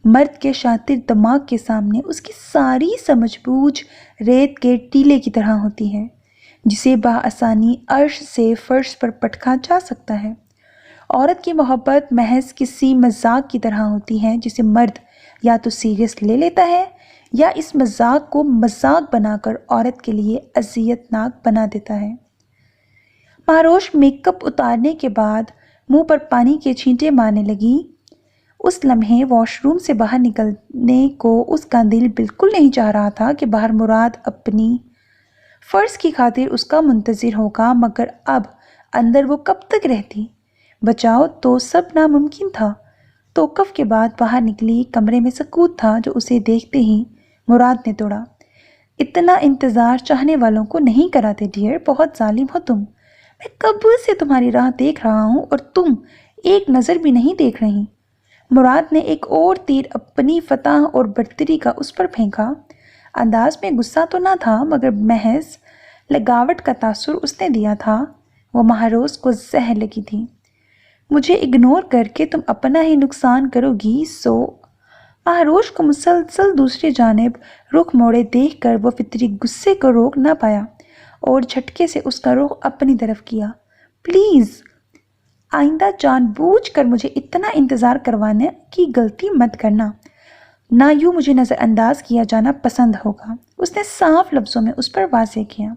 مرد کے شاطر دماغ کے سامنے اس کی ساری سمجھ بوجھ ریت کے ٹیلے کی طرح ہوتی ہے، جسے بآسانی عرش سے فرش پر پٹکا جا سکتا ہے۔ عورت کی محبت محض کسی مذاق کی طرح ہوتی ہے جسے مرد یا تو سیریس لے لیتا ہے یا اس مذاق کو مذاق بنا کر عورت کے لیے اذیت ناک بنا دیتا ہے۔ مہروش میک اپ اتارنے کے بعد منہ پر پانی کے چھینٹے مارنے لگی۔ اس لمحے واش روم سے باہر نکلنے کو اس کا دل بالکل نہیں چاہ رہا تھا کہ باہر مراد اپنی فرض کی خاطر اس کا منتظر ہوگا، مگر اب اندر وہ کب تک رہتی؟ بچاؤ تو سب ناممکن تھا۔ توقف کے بعد باہر نکلی۔ کمرے میں سکوت تھا جو اسے دیکھتے ہی مراد نے توڑا۔ اتنا انتظار چاہنے والوں کو نہیں کراتے ڈیئر، بہت ظالم ہو تم۔ میں کب سے تمہاری راہ دیکھ رہا ہوں اور تم ایک نظر بھی نہیں دیکھ رہی۔ مراد نے ایک اور تیر اپنی فتح اور برتری کا اس پر پھینکا۔ انداز میں غصہ تو نہ تھا، مگر محض لگاوٹ کا تاثر اس نے دیا تھا۔ وہ مہروز کو زہر لگی تھی۔ مجھے اگنور کر کے تم اپنا ہی نقصان کرو گی، سو مہروز کو مسلسل دوسری جانب رخ موڑے دیکھ کر وہ فطری غصے کو روک نہ پایا اور جھٹکے سے اس کا رخ اپنی طرف کیا۔ پلیز آئندہ جان بوجھ کر مجھے اتنا انتظار کروانے کی غلطی مت کرنا، نہ یوں مجھے نظر انداز کیا جانا پسند ہوگا، اس نے صاف لفظوں میں اس پر واضح کیا۔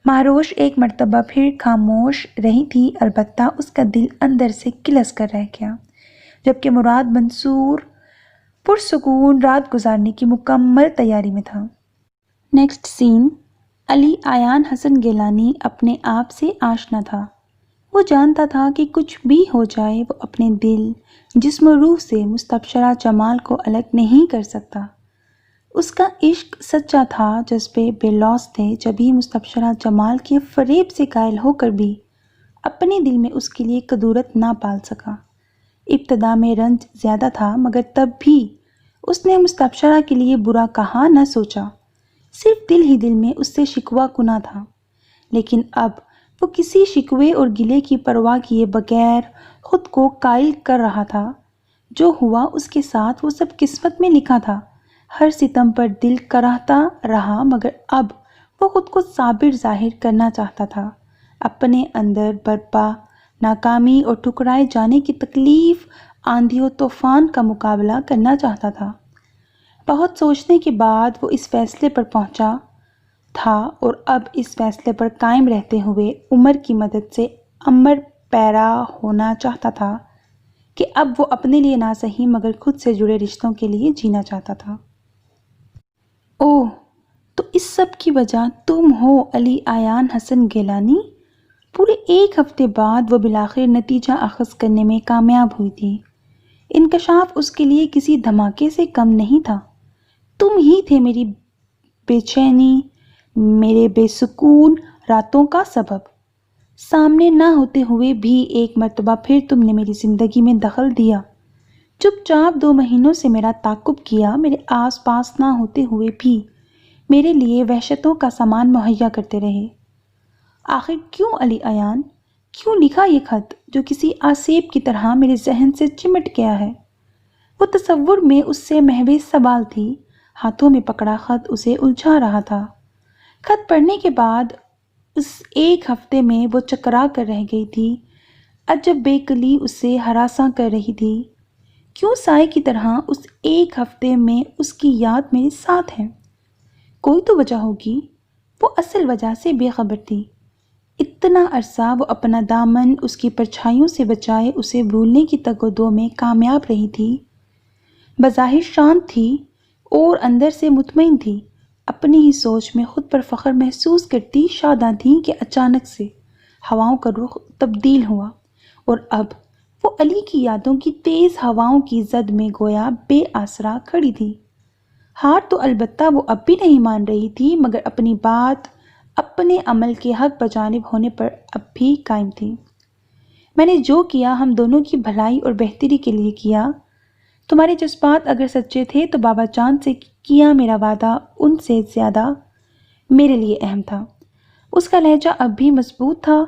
مہروش ایک مرتبہ پھر خاموش رہی تھی، البتہ اس کا دل اندر سے کلس کر رہ گیا، جبکہ مراد منصور پرسکون رات گزارنے کی مکمل تیاری میں تھا۔ نیکسٹ سین، علی ایان حسن گیلانی اپنے آپ سے آشنا تھا۔ وہ جانتا تھا کہ کچھ بھی ہو جائے وہ اپنے دل، جسم و روح سے مستبشرہ جمال کو الگ نہیں کر سکتا۔ اس کا عشق سچا تھا، جذبے بے لوث تھے، جبھی مستبشرہ جمال کے فریب سے قائل ہو کر بھی اپنے دل میں اس کے لیے کدورت نہ پال سکا۔ ابتدا میں رنج زیادہ تھا، مگر تب بھی اس نے مستبشرہ کے لیے برا کہا نہ سوچا، صرف دل ہی دل میں اس سے شکوہ کنا تھا۔ لیکن اب وہ کسی شکوے اور گلے کی پرواہ کیے بغیر خود کو قائل کر رہا تھا۔ جو ہوا اس کے ساتھ وہ سب قسمت میں لکھا تھا۔ ہر ستم پر دل کراہتا رہا، مگر اب وہ خود کو صابر ظاہر کرنا چاہتا تھا، اپنے اندر برپا ناکامی اور ٹھکرائے جانے کی تکلیف، آندھی و طوفان کا مقابلہ کرنا چاہتا تھا۔ بہت سوچنے کے بعد وہ اس فیصلے پر پہنچا تھا، اور اب اس فیصلے پر قائم رہتے ہوئے عمر کی مدد سے امر پیرا ہونا چاہتا تھا کہ اب وہ اپنے لیے نہ صحیح مگر خود سے جڑے رشتوں کے لیے جینا چاہتا تھا۔ اوہ، تو اس سب کی وجہ تم ہو علی ایان حسن گیلانی؟ پورے ایک ہفتے بعد وہ بالآخر نتیجہ اخذ کرنے میں کامیاب ہوئی تھی۔ انکشاف اس کے لیے کسی دھماکے سے کم نہیں تھا۔ تم ہی تھے میری بے چینی، میرے بے سکون راتوں کا سبب۔ سامنے نہ ہوتے ہوئے بھی ایک مرتبہ پھر تم نے میری زندگی میں دخل دیا، چپ چاپ 2 مہینوں سے میرا تعاقب کیا، میرے آس پاس نہ ہوتے ہوئے بھی میرے لیے وحشتوں کا سامان مہیا کرتے رہے۔ آخر کیوں علی ایان؟ کیوں لکھا یہ خط جو کسی آسیب کی طرح میرے ذہن سے چمٹ گیا ہے؟ وہ تصور میں اس سے محو سوال تھی۔ ہاتھوں میں پکڑا خط اسے الجھا رہا تھا۔ خط پڑھنے کے بعد اس ایک ہفتے میں وہ چکرا کر رہ گئی تھی۔ عجب بے قلی اسے ہراساں کر رہی تھی۔ کیوں سائے کی طرح اس ایک ہفتے میں اس کی یاد میرے ساتھ ہے؟ کوئی تو وجہ ہوگی۔ وہ اصل وجہ سے بے خبر تھی۔ اتنا عرصہ وہ اپنا دامن اس کی پرچھائیوں سے بچائے اسے بھولنے کی تگ و دو میں کامیاب رہی تھی۔ بظاہر شانت تھی اور اندر سے مطمئن تھی، اپنی ہی سوچ میں خود پر فخر محسوس کرتی شاداں تھی کہ اچانک سے ہواؤں کا رخ تبدیل ہوا اور اب وہ علی کی یادوں کی تیز ہواؤں کی زد میں گویا بے آسرا کھڑی تھی۔ ہار تو البتہ وہ اب بھی نہیں مان رہی تھی، مگر اپنی بات اپنے عمل کے حق بجانب ہونے پر اب بھی قائم تھی۔ میں نے جو کیا ہم دونوں کی بھلائی اور بہتری کے لیے کیا۔ تمہارے جذبات اگر سچے تھے تو بابا جان سے کیا میرا وعدہ ان سے زیادہ میرے لیے اہم تھا۔ اس کا لہجہ اب بھی مضبوط تھا۔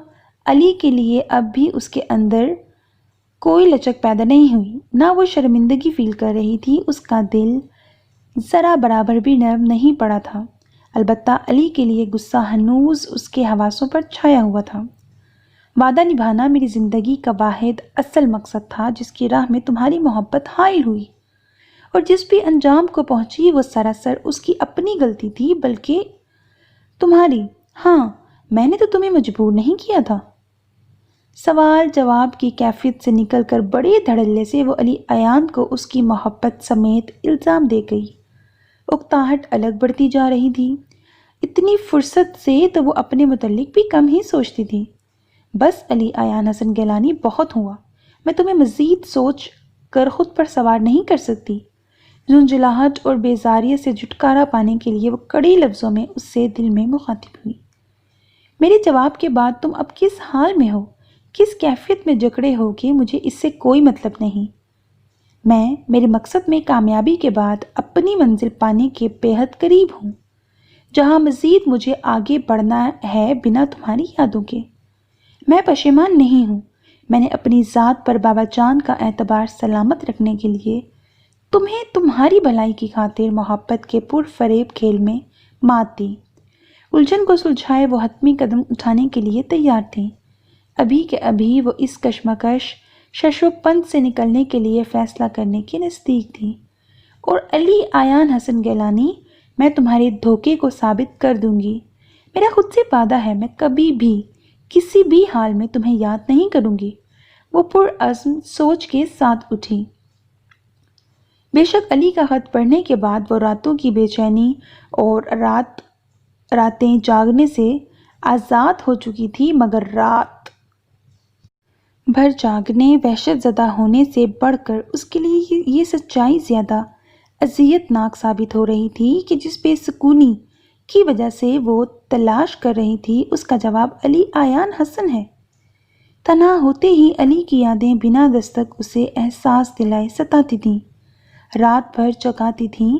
علی کے لیے اب بھی اس کے اندر کوئی لچک پیدا نہیں ہوئی، نہ وہ شرمندگی فیل کر رہی تھی۔ اس کا دل ذرا برابر بھی نرم نہیں پڑا تھا، البتہ علی کے لیے غصہ ہنوز اس کے حواسوں پر چھایا ہوا تھا۔ وعدہ نبھانا میری زندگی کا واحد اصل مقصد تھا، جس کی راہ میں تمہاری محبت حائل ہوئی، اور جس بھی انجام کو پہنچی وہ سراسر اس کی اپنی غلطی تھی، بلکہ تمہاری۔ ہاں، میں نے تو تمہیں مجبور نہیں کیا تھا۔ سوال جواب کی کیفیت سے نکل کر بڑے دھڑلے سے وہ علی ایان کو اس کی محبت سمیت الزام دے گئی۔ اکتاہٹ الگ بڑھتی جا رہی تھی۔ اتنی فرصت سے تو وہ اپنے متعلق بھی کم ہی سوچتی تھی۔ بس علی ایان حسن گیلانی، بہت ہوا، میں تمہیں مزید سوچ کر خود پر سوار نہیں کر سکتی۔ جھنجھلاہٹ اور بیزاریت سے چھٹکارا پانے کے لیے وہ کڑی لفظوں میں اس سے دل میں مخاطب ہوئی۔ میرے جواب کے بعد تم اب کس حال میں ہو، کس کیفیت میں جکڑے ہو کہ مجھے اس سے کوئی مطلب نہیں۔ میں میرے مقصد میں کامیابی کے بعد اپنی منزل پانے کے بے حد قریب ہوں، جہاں مزید مجھے آگے بڑھنا ہے بنا تمہاری یادوں کے۔ میں پشیمان نہیں ہوں۔ میں نے اپنی ذات پر بابا جان کا اعتبار سلامت رکھنے کے لیے تمہیں تمہاری بھلائی کی خاطر محبت کے پرفریب کھیل میں مات دی۔ الجھن کو سلجھائے وہ حتمی قدم اٹھانے کے لیے تیار تھیں۔ ابھی کے ابھی وہ اس کشمکش شش و پنج سے نکلنے کے لیے فیصلہ کرنے کے نزدیک تھی۔ اور علی ایان حسن گیلانی، میں تمہارے دھوکے کو ثابت کر دوں گی۔ میرا خود سے وعدہ ہے، میں کبھی بھی کسی بھی حال میں تمہیں یاد نہیں کروں گی۔ وہ پرعزم سوچ کے ساتھ اٹھی۔ بے شک علی کا خط پڑھنے کے بعد وہ راتوں کی بے چینی اور راتیں جاگنے سے آزاد ہو چکی تھی، مگر رات بھر جاگنے، وحشت زدہ ہونے سے بڑھ کر اس کے لیے یہ سچائی زیادہ اذیت ناک ثابت ہو رہی تھی کہ جس بے سکونی کی وجہ سے وہ تلاش کر رہی تھی، اس کا جواب علی ایان حسن ہے۔ تنہا ہوتے ہی علی کی یادیں بنا دستک اسے احساس دلائے ستاتی تھیں، رات بھر جگاتی تھیں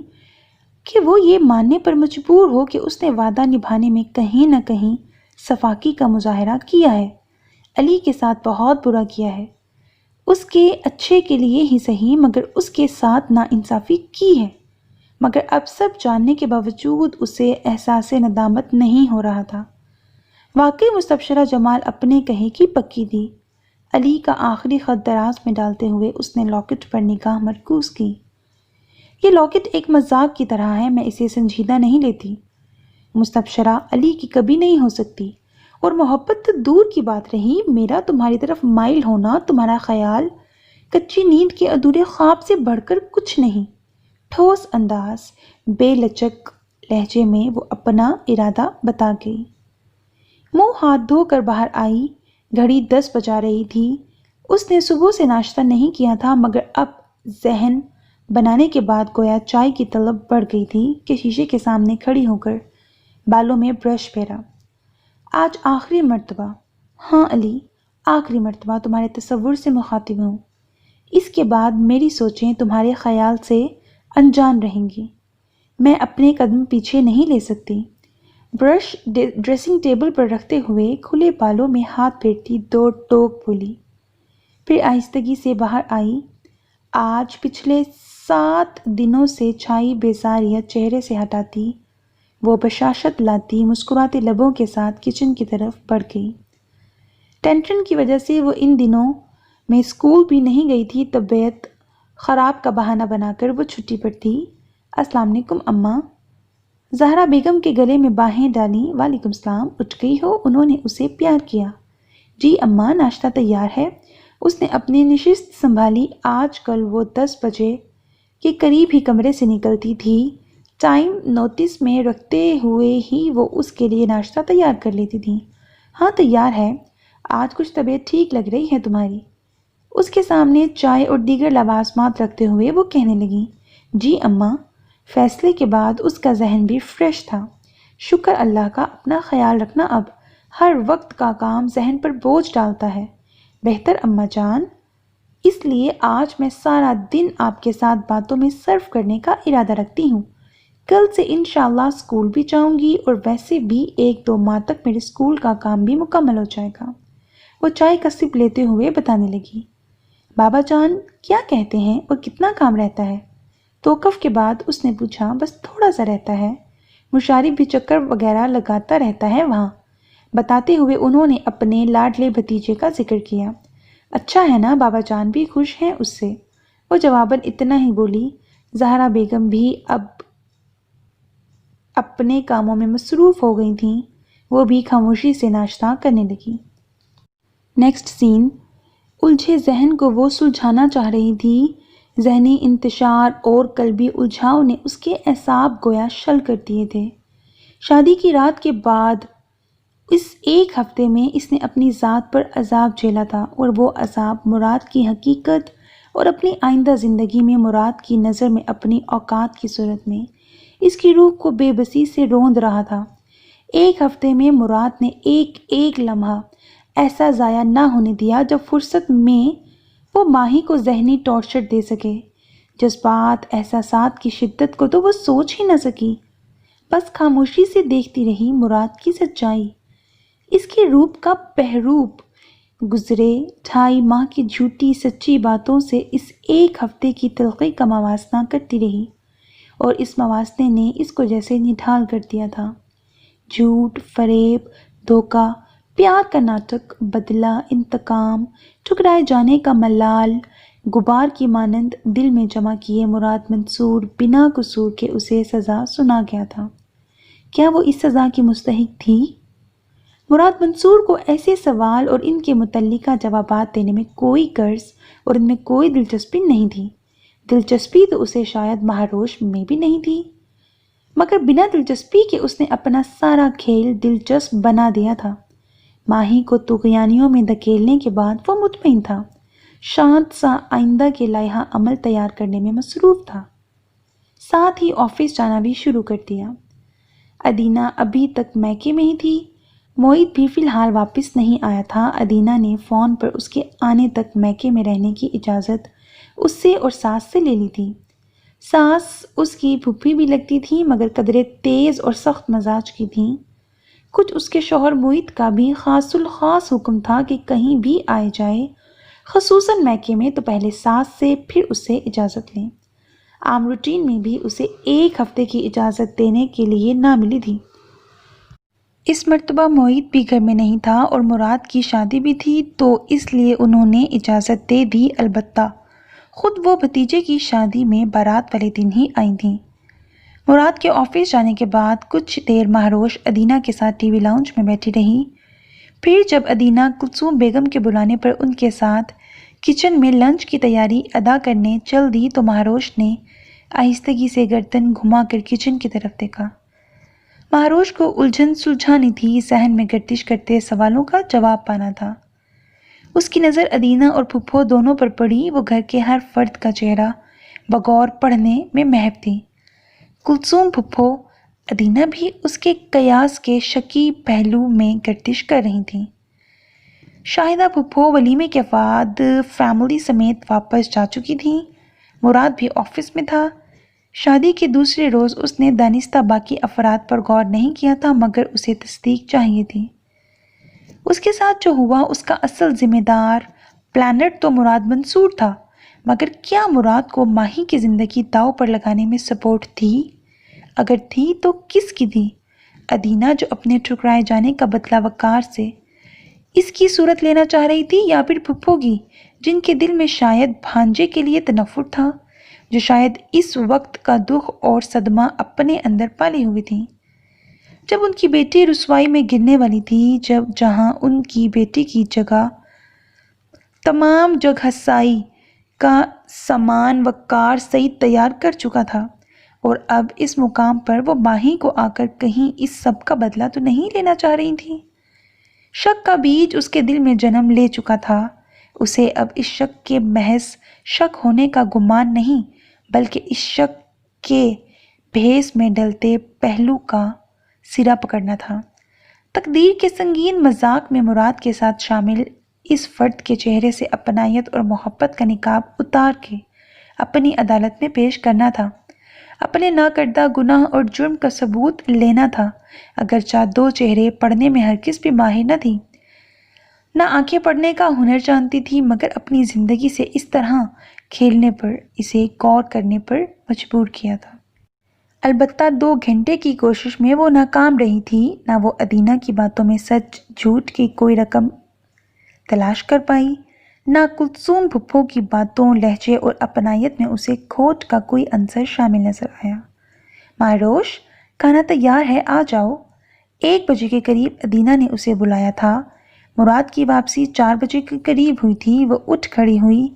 کہ وہ یہ ماننے پر مجبور ہو کہ اس نے وعدہ نبھانے میں کہیں نہ کہیں صفاکی کا مظاہرہ کیا ہے، علی کے ساتھ بہت برا کیا ہے، اس کے اچھے کے لیے ہی صحیح، مگر اس کے ساتھ ناانصافی کی ہے۔ مگر اب سب جاننے کے باوجود اسے احساس ندامت نہیں ہو رہا تھا۔ واقعی مستبشرہ جمال اپنے کہے کی پکی تھی۔ علی کا آخری خط دراز میں ڈالتے ہوئے اس نے لاکٹ پر نگاہ مرکوز کی۔ یہ لاکٹ ایک مذاق کی طرح ہے، میں اسے سنجیدہ نہیں لیتی۔ مستبشرہ علی کی کبھی نہیں ہو سکتی، اور محبت تو دور کی بات رہی، میرا تمہاری طرف مائل ہونا، تمہارا خیال کچی نیند کے ادھورے خواب سے بڑھ کر کچھ نہیں۔ ٹھوس انداز، بے لچک لہجے میں وہ اپنا ارادہ بتا گئی۔ منہ ہاتھ دھو کر باہر آئی۔ گھڑی 10 بجا رہی تھی۔ اس نے صبح سے ناشتہ نہیں کیا تھا، مگر اب ذہن بنانے کے بعد گویا چائے کی طلب بڑھ گئی تھی کہ شیشے کے سامنے کھڑی ہو کر بالوں میں برش پھیرا۔ آج آخری مرتبہ، ہاں علی، آخری مرتبہ تمہارے تصور سے مخاطب ہوں۔ اس کے بعد میری سوچیں تمہارے خیال سے انجان رہیں گی۔ میں اپنے قدم پیچھے نہیں لے سکتی۔ برش ڈریسنگ ٹیبل پر رکھتے ہوئے کھلے بالوں میں ہاتھ پھیرتی 2 ٹوک بولی، پھر آہستگی سے باہر آئی۔ آج پچھلے 7 دنوں سے چھائی بیزاریت چہرے سے ہٹاتی، وہ بشاشت لاتی مسکراتے لبوں کے ساتھ کچن کی طرف بڑھ گئی۔ ٹینشن کی وجہ سے وہ ان دنوں میں اسکول بھی نہیں گئی تھی۔ طبیعت خراب کا بہانہ بنا کر وہ چھٹی پر تھی۔ السلام علیکم اماں۔ زہرا بیگم کے گلے میں باہیں ڈالیں۔ وعلیکم السلام۔ اٹھ گئی ہو؟ انہوں نے اسے پیار کیا۔ جی اماں، ناشتہ تیار ہے۔ اس نے اپنی نشست سنبھالی۔ آج کل وہ 10 بجے کے قریب ہی کمرے سے نکلتی تھی۔ ٹائم نوٹس میں رکھتے ہوئے ہی وہ اس کے لیے ناشتہ تیار کر لیتی تھی۔ ہاں تیار ہے۔ آج کچھ طبیعت ٹھیک لگ رہی ہے تمہاری۔ اس کے سامنے چائے اور دیگر لوازمات رکھتے ہوئے وہ کہنے لگی، جی اماں۔ فیصلے کے بعد اس کا ذہن بھی فریش تھا۔ شکر اللہ کا، اپنا خیال رکھنا، اب ہر وقت کا کام ذہن پر بوجھ ڈالتا ہے۔ بہتر اماں جان، اس لیے آج میں سارا دن آپ کے ساتھ باتوں میں صرف کرنے کا ارادہ رکھتی ہوں۔ کل سے انشاءاللہ اسکول بھی جاؤں گی، اور ویسے بھی 1-2 ماہ تک میرے اسکول کا کام بھی مکمل ہو جائے گا۔ وہ چائے کا سپ لیتے ہوئے بتانے لگی، بابا جان کیا کہتے ہیں اور کتنا کام رہتا ہے؟ توقف کے بعد اس نے پوچھا، بس تھوڑا سا رہتا ہے، مشارف بھی چکر وغیرہ لگاتا رہتا ہے وہاں۔ بتاتے ہوئے انہوں نے اپنے لاڈلے بھتیجے کا ذکر کیا۔ اچھا ہے نا، بابا جان بھی خوش ہیں اس سے؟ وہ جواباً اتنا ہی بولی۔ زہرا بیگم بھی اب اپنے کاموں میں مصروف ہو گئی تھیں، وہ بھی خاموشی سے ناشتہ کرنے لگی۔ نیکسٹ سین، الجھے ذہن کو وہ سلجھانا چاہ رہی تھی۔ ذہنی انتشار اور قلبی الجھاؤ نے اس کے اعصاب گویا شل کر دیے تھے۔ شادی کی رات کے بعد اس ایک ہفتے میں اس نے اپنی ذات پر عذاب جھیلا تھا، اور وہ عذاب مراد کی حقیقت اور اپنی آئندہ زندگی میں مراد کی نظر میں اپنی اوقات کی صورت میں اس کی روح کو بے بسی سے روند رہا تھا۔ ایک ہفتے میں مراد نے ایک لمحہ ایسا ضائع نہ ہونے دیا جب فرصت میں وہ ماہی کو ذہنی ٹارچر دے سکے۔ جذبات، احساسات کی شدت کو تو وہ سوچ ہی نہ سکی، بس خاموشی سے دیکھتی رہی مراد کی سچائی، اس کے روپ کا بحروپ۔ گزرے 2.5 ماہ کی جھوٹی سچی باتوں سے اس ایک ہفتے کی تلخی کا موازنہ کرتی رہی، اور اس موازنے نے اس کو جیسے نڈھال کر دیا تھا۔ جھوٹ، فریب، دھوکہ، پیار کا ناٹک، بدلہ، انتقام، ٹھکرائے جانے کا ملال، غبار کی مانند دل میں جمع کیے مراد منصور بنا قصور کے اسے سزا سنا گیا تھا۔ کیا وہ اس سزا کی مستحق تھی؟ مراد منصور کو ایسے سوال اور ان کے متعلقہ جوابات دینے میں کوئی غرض اور ان میں کوئی دلچسپی نہیں تھی۔ دلچسپی تو اسے شاید مہاروش میں بھی نہیں تھی، مگر بنا دلچسپی کے اس نے اپنا سارا کھیل دلچسپ بنا دیا تھا۔ ماہی کو طغیانیوں میں دھکیلنے کے بعد وہ مطمئن تھا، شانت سا آئندہ کے لائحہ عمل تیار کرنے میں مصروف تھا، ساتھ ہی آفس جانا بھی شروع کر دیا۔ ادینہ ابھی تک میکے میں ہی تھی، موعد بھی فی الحال واپس نہیں آیا تھا۔ ادینہ نے فون پر اس کے آنے تک میکے میں رہنے کی اجازت اس سے اور ساس سے لے لی تھی۔ ساس اس کی پھوپھی بھی لگتی تھی، مگر قدرے تیز اور سخت مزاج کی تھیں۔ کچھ اس کے شوہر موعد کا بھی خاص الخاص حکم تھا کہ کہیں بھی آئے جائے، خصوصاً میکے میں، تو پہلے ساس سے پھر اس سے اجازت لیں۔ عام روٹین میں بھی اسے 1 ہفتے کی اجازت دینے کے لیے نہ ملی تھی۔ اس مرتبہ موعد بھی گھر میں نہیں تھا اور مراد کی شادی بھی تھی، تو اس لیے انہوں نے اجازت دے دی۔ البتہ خود وہ بھتیجے کی شادی میں بارات والے دن ہی آئی تھیں۔ مراد کے آفس جانے کے بعد کچھ دیر مہروش ادینہ کے ساتھ ٹی وی لاؤنج میں بیٹھی رہی۔ پھر جب ادینہ کلثوم بیگم کے بلانے پر ان کے ساتھ کچن میں لنچ کی تیاری ادا کرنے چل دی، تو مہروش نے آہستگی سے گردن گھما کر کچن کی طرف دیکھا۔ مہروش کو الجھن سلجھانی تھی، ذہن میں گردش کرتے سوالوں کا جواب پانا تھا۔ اس کی نظر ادینہ اور پھپھو دونوں پر پڑی۔ وہ گھر کے ہر فرد کا چہرہ بغور پڑھنے میں محو تھی۔ کلثوم پھپھو، ادینہ بھی اس کے قیاس کے شکی پہلو میں گردش کر رہی تھیں۔ شاہدہ پھپھو ولیمے کے بعد فیملی سمیت واپس جا چکی تھیں۔ مراد بھی آفس میں تھا۔ شادی کے دوسرے روز اس نے دانستہ باقی افراد پر غور نہیں کیا تھا، مگر اسے تصدیق چاہیے تھی۔ اس کے ساتھ جو ہوا اس کا اصل ذمہ دار پلانر تو مراد منصور تھا، مگر کیا مراد کو ماہی کی زندگی داؤ پر لگانے میں سپورٹ تھی؟ اگر تھی تو کس کی تھی؟ ادینہ جو اپنے ٹھکرائے جانے کا بدلہ وقار سے اس کی صورت لینا چاہ رہی تھی، یا پھر پھپھو کی جن کے دل میں شاید بھانجے کے لیے تنفر تھا، جو شاید اس وقت کا دکھ اور صدمہ اپنے اندر پالے ہوئی تھیں؟ جب ان کی بیٹی رسوائی میں گرنے والی تھی، جہاں ان کی بیٹی کی جگہ تمام جگ ہسائی کا سامان وقار سعید تیار کر چکا تھا، اور اب اس مقام پر وہ ماہی کو آ کر کہیں اس سب کا بدلہ تو نہیں لینا چاہ رہی تھی؟ شک کا بیج اس کے دل میں جنم لے چکا تھا۔ اسے اب اس شک کے محض شک ہونے کا گمان نہیں بلکہ اس شک کے بھیس میں ڈلتے پہلو کا سرا پکڑنا تھا۔ تقدیر کے سنگین مذاق میں مراد کے ساتھ شامل اس فرد کے چہرے سے اپنائیت اور محبت کا نقاب اتار کے اپنی عدالت میں پیش کرنا تھا، اپنے ناکردہ گناہ اور جرم کا ثبوت لینا تھا، اگرچہ دو چہرے پڑھنے میں ہرگز بھی ماہر نہ تھی، نہ آنکھیں پڑھنے کا ہنر جانتی تھی، مگر اپنی زندگی سے اس طرح کھیلنے پر اسے غور کرنے پر مجبور کیا تھا۔ البتہ 2 گھنٹے کی کوشش میں وہ ناکام رہی تھی، نہ وہ ادینہ کی باتوں میں سچ جھوٹ کی کوئی رقم تلاش کر پائی، نہ کلثوم پھپھو کی باتوں، لہجے اور اپنائیت میں اسے کھوٹ کا کوئی عنصر شامل نظر آیا۔ مہروش، کھانا تیار ہے، آ جاؤ۔ 1 بجے کے قریب ادینہ نے اسے بلایا تھا۔ مراد کی واپسی 4 بجے کے قریب ہوئی تھی۔ وہ اٹھ کھڑی ہوئی،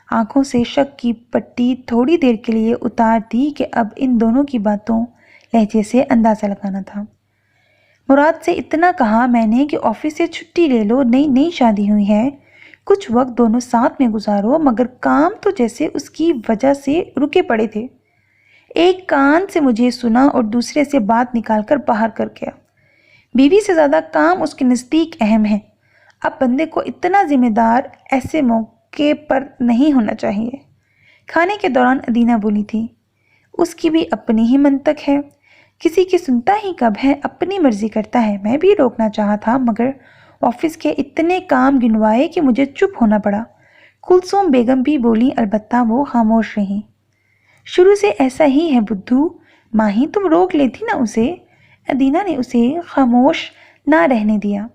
آنکھوں سے شک کی پٹی تھوڑی دیر کے لیے اتار دی کہ اب ان دونوں کی باتوں لہجے سے اندازہ لگانا تھا۔ مراد سے اتنا کہا میں نے کہ آفس سے چھٹی لے لو، نئی شادی ہوئی ہے، کچھ وقت دونوں ساتھ میں گزارو، مگر کام تو جیسے اس کی وجہ سے رکے پڑے تھے۔ ایک کان سے مجھے سنا اور دوسرے سے بات نکال کر باہر کر گیا۔ بیوی سے زیادہ کام اس کے نزدیک اہم ہے۔ اب بندے کو اتنا ذمہ دار ایسے موقع پر نہیں ہونا چاہیے۔ کھانے کے دوران ادینہ بولی تھی، اس کی بھی اپنی ہی منطق ہے، کسی کی سنتا ہی کب ہے، اپنی مرضی کرتا ہے۔ میں بھی روکنا چاہا تھا مگر آفس کے اتنے کام گنوائے کہ مجھے چپ ہونا پڑا۔ کلثوم بیگم بھی بولی، البتہ وہ خاموش رہیں۔ شروع سے ایسا ہی ہے بدھو، ماہی تم روک لیتی نا اسے۔ ادینہ نے اسے خاموش نہ رہنے دیا۔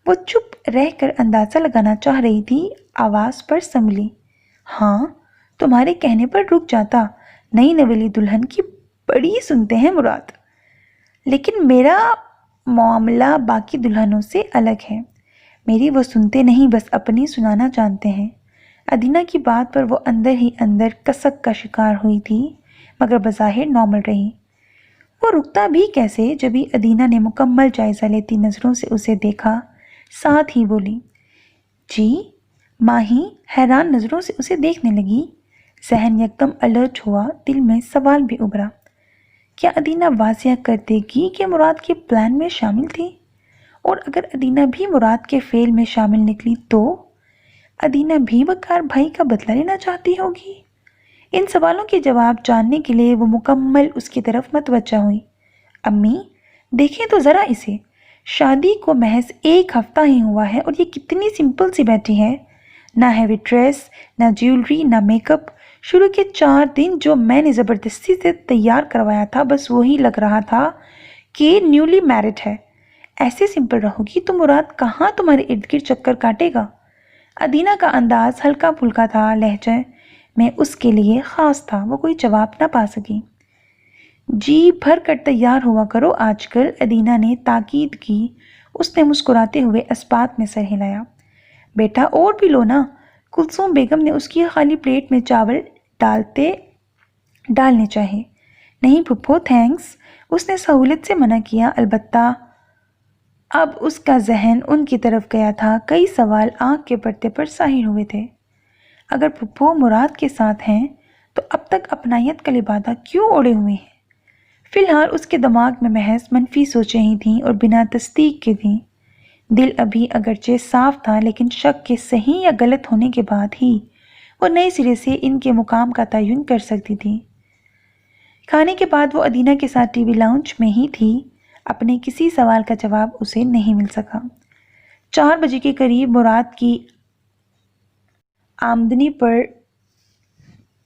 وہ چپ رہ کر اندازہ لگانا چاہ رہی تھی، آواز پر سنبھلی، ہاں تمہارے کہنے پر رک جاتا، نئی نویلی دلہن کی بڑی سنتے ہیں مراد، لیکن میرا معاملہ باقی دلہنوں سے الگ ہے، میری وہ سنتے نہیں بس اپنی سنانا جانتے ہیں۔ ادینہ کی بات پر وہ اندر ہی اندر کسک کا شکار ہوئی تھی مگر بظاہر نارمل رہی۔ وہ رکتا بھی کیسے؟ جبھی ادینہ نے مکمل جائزہ لیتی نظروں سے اسے دیکھا، ساتھ ہی بولی، جی؟ ماہی حیران نظروں سے اسے دیکھنے لگی۔ ذہن یکدم الرٹ ہوا، دل میں سوال بھی ابھرا، کیا ادینہ واضح کر دے گی کہ مراد کے پلان میں شامل تھی؟ اور اگر ادینہ بھی مراد کے فعل میں شامل نکلی تو ادینہ بھی وقار بھائی کا بدلہ لینا چاہتی ہوگی؟ ان سوالوں کے جواب جاننے کے لیے وہ مکمل اس کی طرف متوجہ ہوئی۔ امی دیکھیں تو ذرا اسے، شادی کو محض 1 ہفتہ ہی ہوا ہے اور یہ کتنی سمپل سی بیٹھی ہے، نہ ہیوی ڈریس، نہ جیولری، نہ میک اپ۔ شروع کے 4 دن جو میں نے زبردستی سے تیار کروایا تھا بس وہی لگ رہا تھا کہ نیولی میرڈ ہے۔ ایسے سمپل رہو گی تو مراد کہاں تمہارے ارد گرد چکر کاٹے گا؟ ادینہ کا انداز ہلکا پھلکا تھا، لہجہ میں اس کے لیے خاص تھا، وہ کوئی جواب نہ پا سکی۔ جی بھر کر تیار ہوا کرو آج کل، ادینہ نے تاکید کی۔ اس نے مسکراتے ہوئے اثبات میں سر ہلایا۔ بیٹا اور بھی لو نا۔ کلثوم بیگم نے اس کی خالی پلیٹ میں چاول ڈالنے چاہے۔ نہیں پھپھو تھینکس، اس نے سہولت سے منع کیا۔ البتہ اب اس کا ذہن ان کی طرف گیا تھا، کئی سوال آنکھ کے پردے پر ظاہر ہوئے تھے۔ اگر پھپھو مراد کے ساتھ ہیں تو اب تک اپنائیت کا لبادہ کیوں اوڑے ہوئے ہیں؟ فی الحال اس کے دماغ میں محض منفی سوچیں ہی تھیں اور بنا تصدیق کے تھیں۔ دل ابھی اگرچہ صاف تھا لیکن شک کے صحیح یا غلط ہونے کے بعد ہی وہ نئے سرے سے ان کے مقام کا تعین کر سکتی تھی۔ کھانے کے بعد وہ ادینہ کے ساتھ ٹی وی لاؤنج میں ہی تھی، اپنے کسی سوال کا جواب اسے نہیں مل سکا۔ 4 بجے کے قریب مراد کی آمدنی پر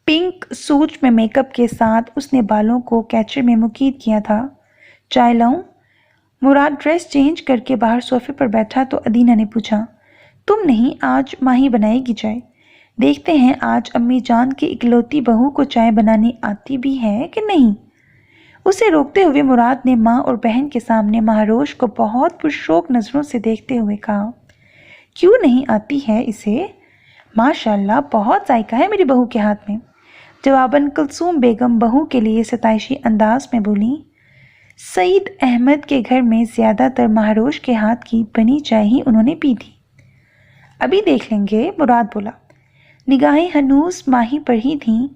پنک سوٹ میں میک اپ کے ساتھ اس نے بالوں کو کیچر میں مقید کیا تھا۔ چائے لاؤں؟ مراد ڈریس چینج کر کے باہر صوفے پر بیٹھا تو ادینہ نے پوچھا، تم نہیں، آج ماہی بنائے گی چائے، دیکھتے ہیں آج امی جان کی اکلوتی بہو کو چائے بنانی آتی بھی ہے کہ نہیں۔ اسے روکتے ہوئے مراد نے ماں اور بہن کے سامنے مہروش کو بہت پرشوق نظروں سے دیکھتے ہوئے کہا، کیوں نہیں آتی ہے اسے؟ ماشاءاللہ بہت ذائقہ ہے میری بہو کے ہاتھ میں۔ جواباً کلثوم بیگم بہو کے لیے ستائشی انداز میں بولی، سعید احمد کے گھر میں زیادہ تر مہروش کے ہاتھ کی بنی چائے ہی انہوں نے پی تھی۔ ابھی دیکھ لیں گے، مراد بولا۔ نگاہیں ہنوز ماہی پر ہی تھیں۔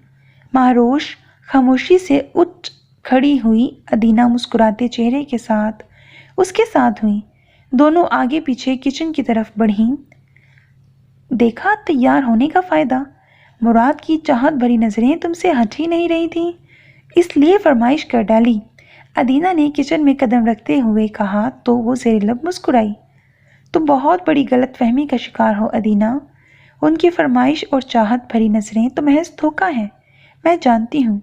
مہروش خاموشی سے اٹھ کھڑی ہوئی۔ ادینہ مسکراتے چہرے کے ساتھ اس کے ساتھ ہوئی۔ دونوں آگے پیچھے کچن کی طرف بڑھیں۔ دیکھا تیار ہونے کا فائدہ؟ مراد کی چاہت بھری نظریں تم سے ہٹ ہی نہیں رہی تھیں، اس لیے فرمائش کر ڈالی۔ ادینہ نے کچن میں قدم رکھتے ہوئے کہا تو وہ زیر لب مسکرائی۔ تم بہت بڑی غلط فہمی کا شکار ہو ادینہ۔ ان کی فرمائش اور چاہت بھری نظریں تو محض دھوکہ ہیں، میں جانتی ہوں۔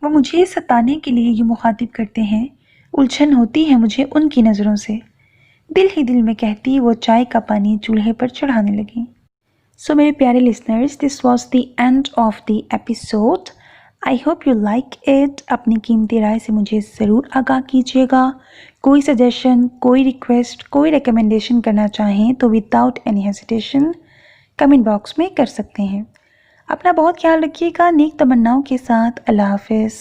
وہ مجھے ستانے کے لیے یہ مخاطب کرتے ہیں، الجھن ہوتی ہے مجھے ان کی نظروں سے۔ دل ہی دل میں کہتی وہ چائے کا پانی چولہے پر چڑھانے لگی۔ سو میرے پیارے listeners, this was the end of the episode. I hope you like it. اپنی قیمتی رائے سے مجھے ضرور آگاہ کیجیے گا۔ کوئی سجیشن، کوئی ریکویسٹ، کوئی ریکمنڈیشن کرنا چاہیں تو without any hesitation comment box میں کر سکتے ہیں۔ اپنا بہت خیال رکھیے گا۔ نیک تمناؤں کے ساتھ اللہ حافظ۔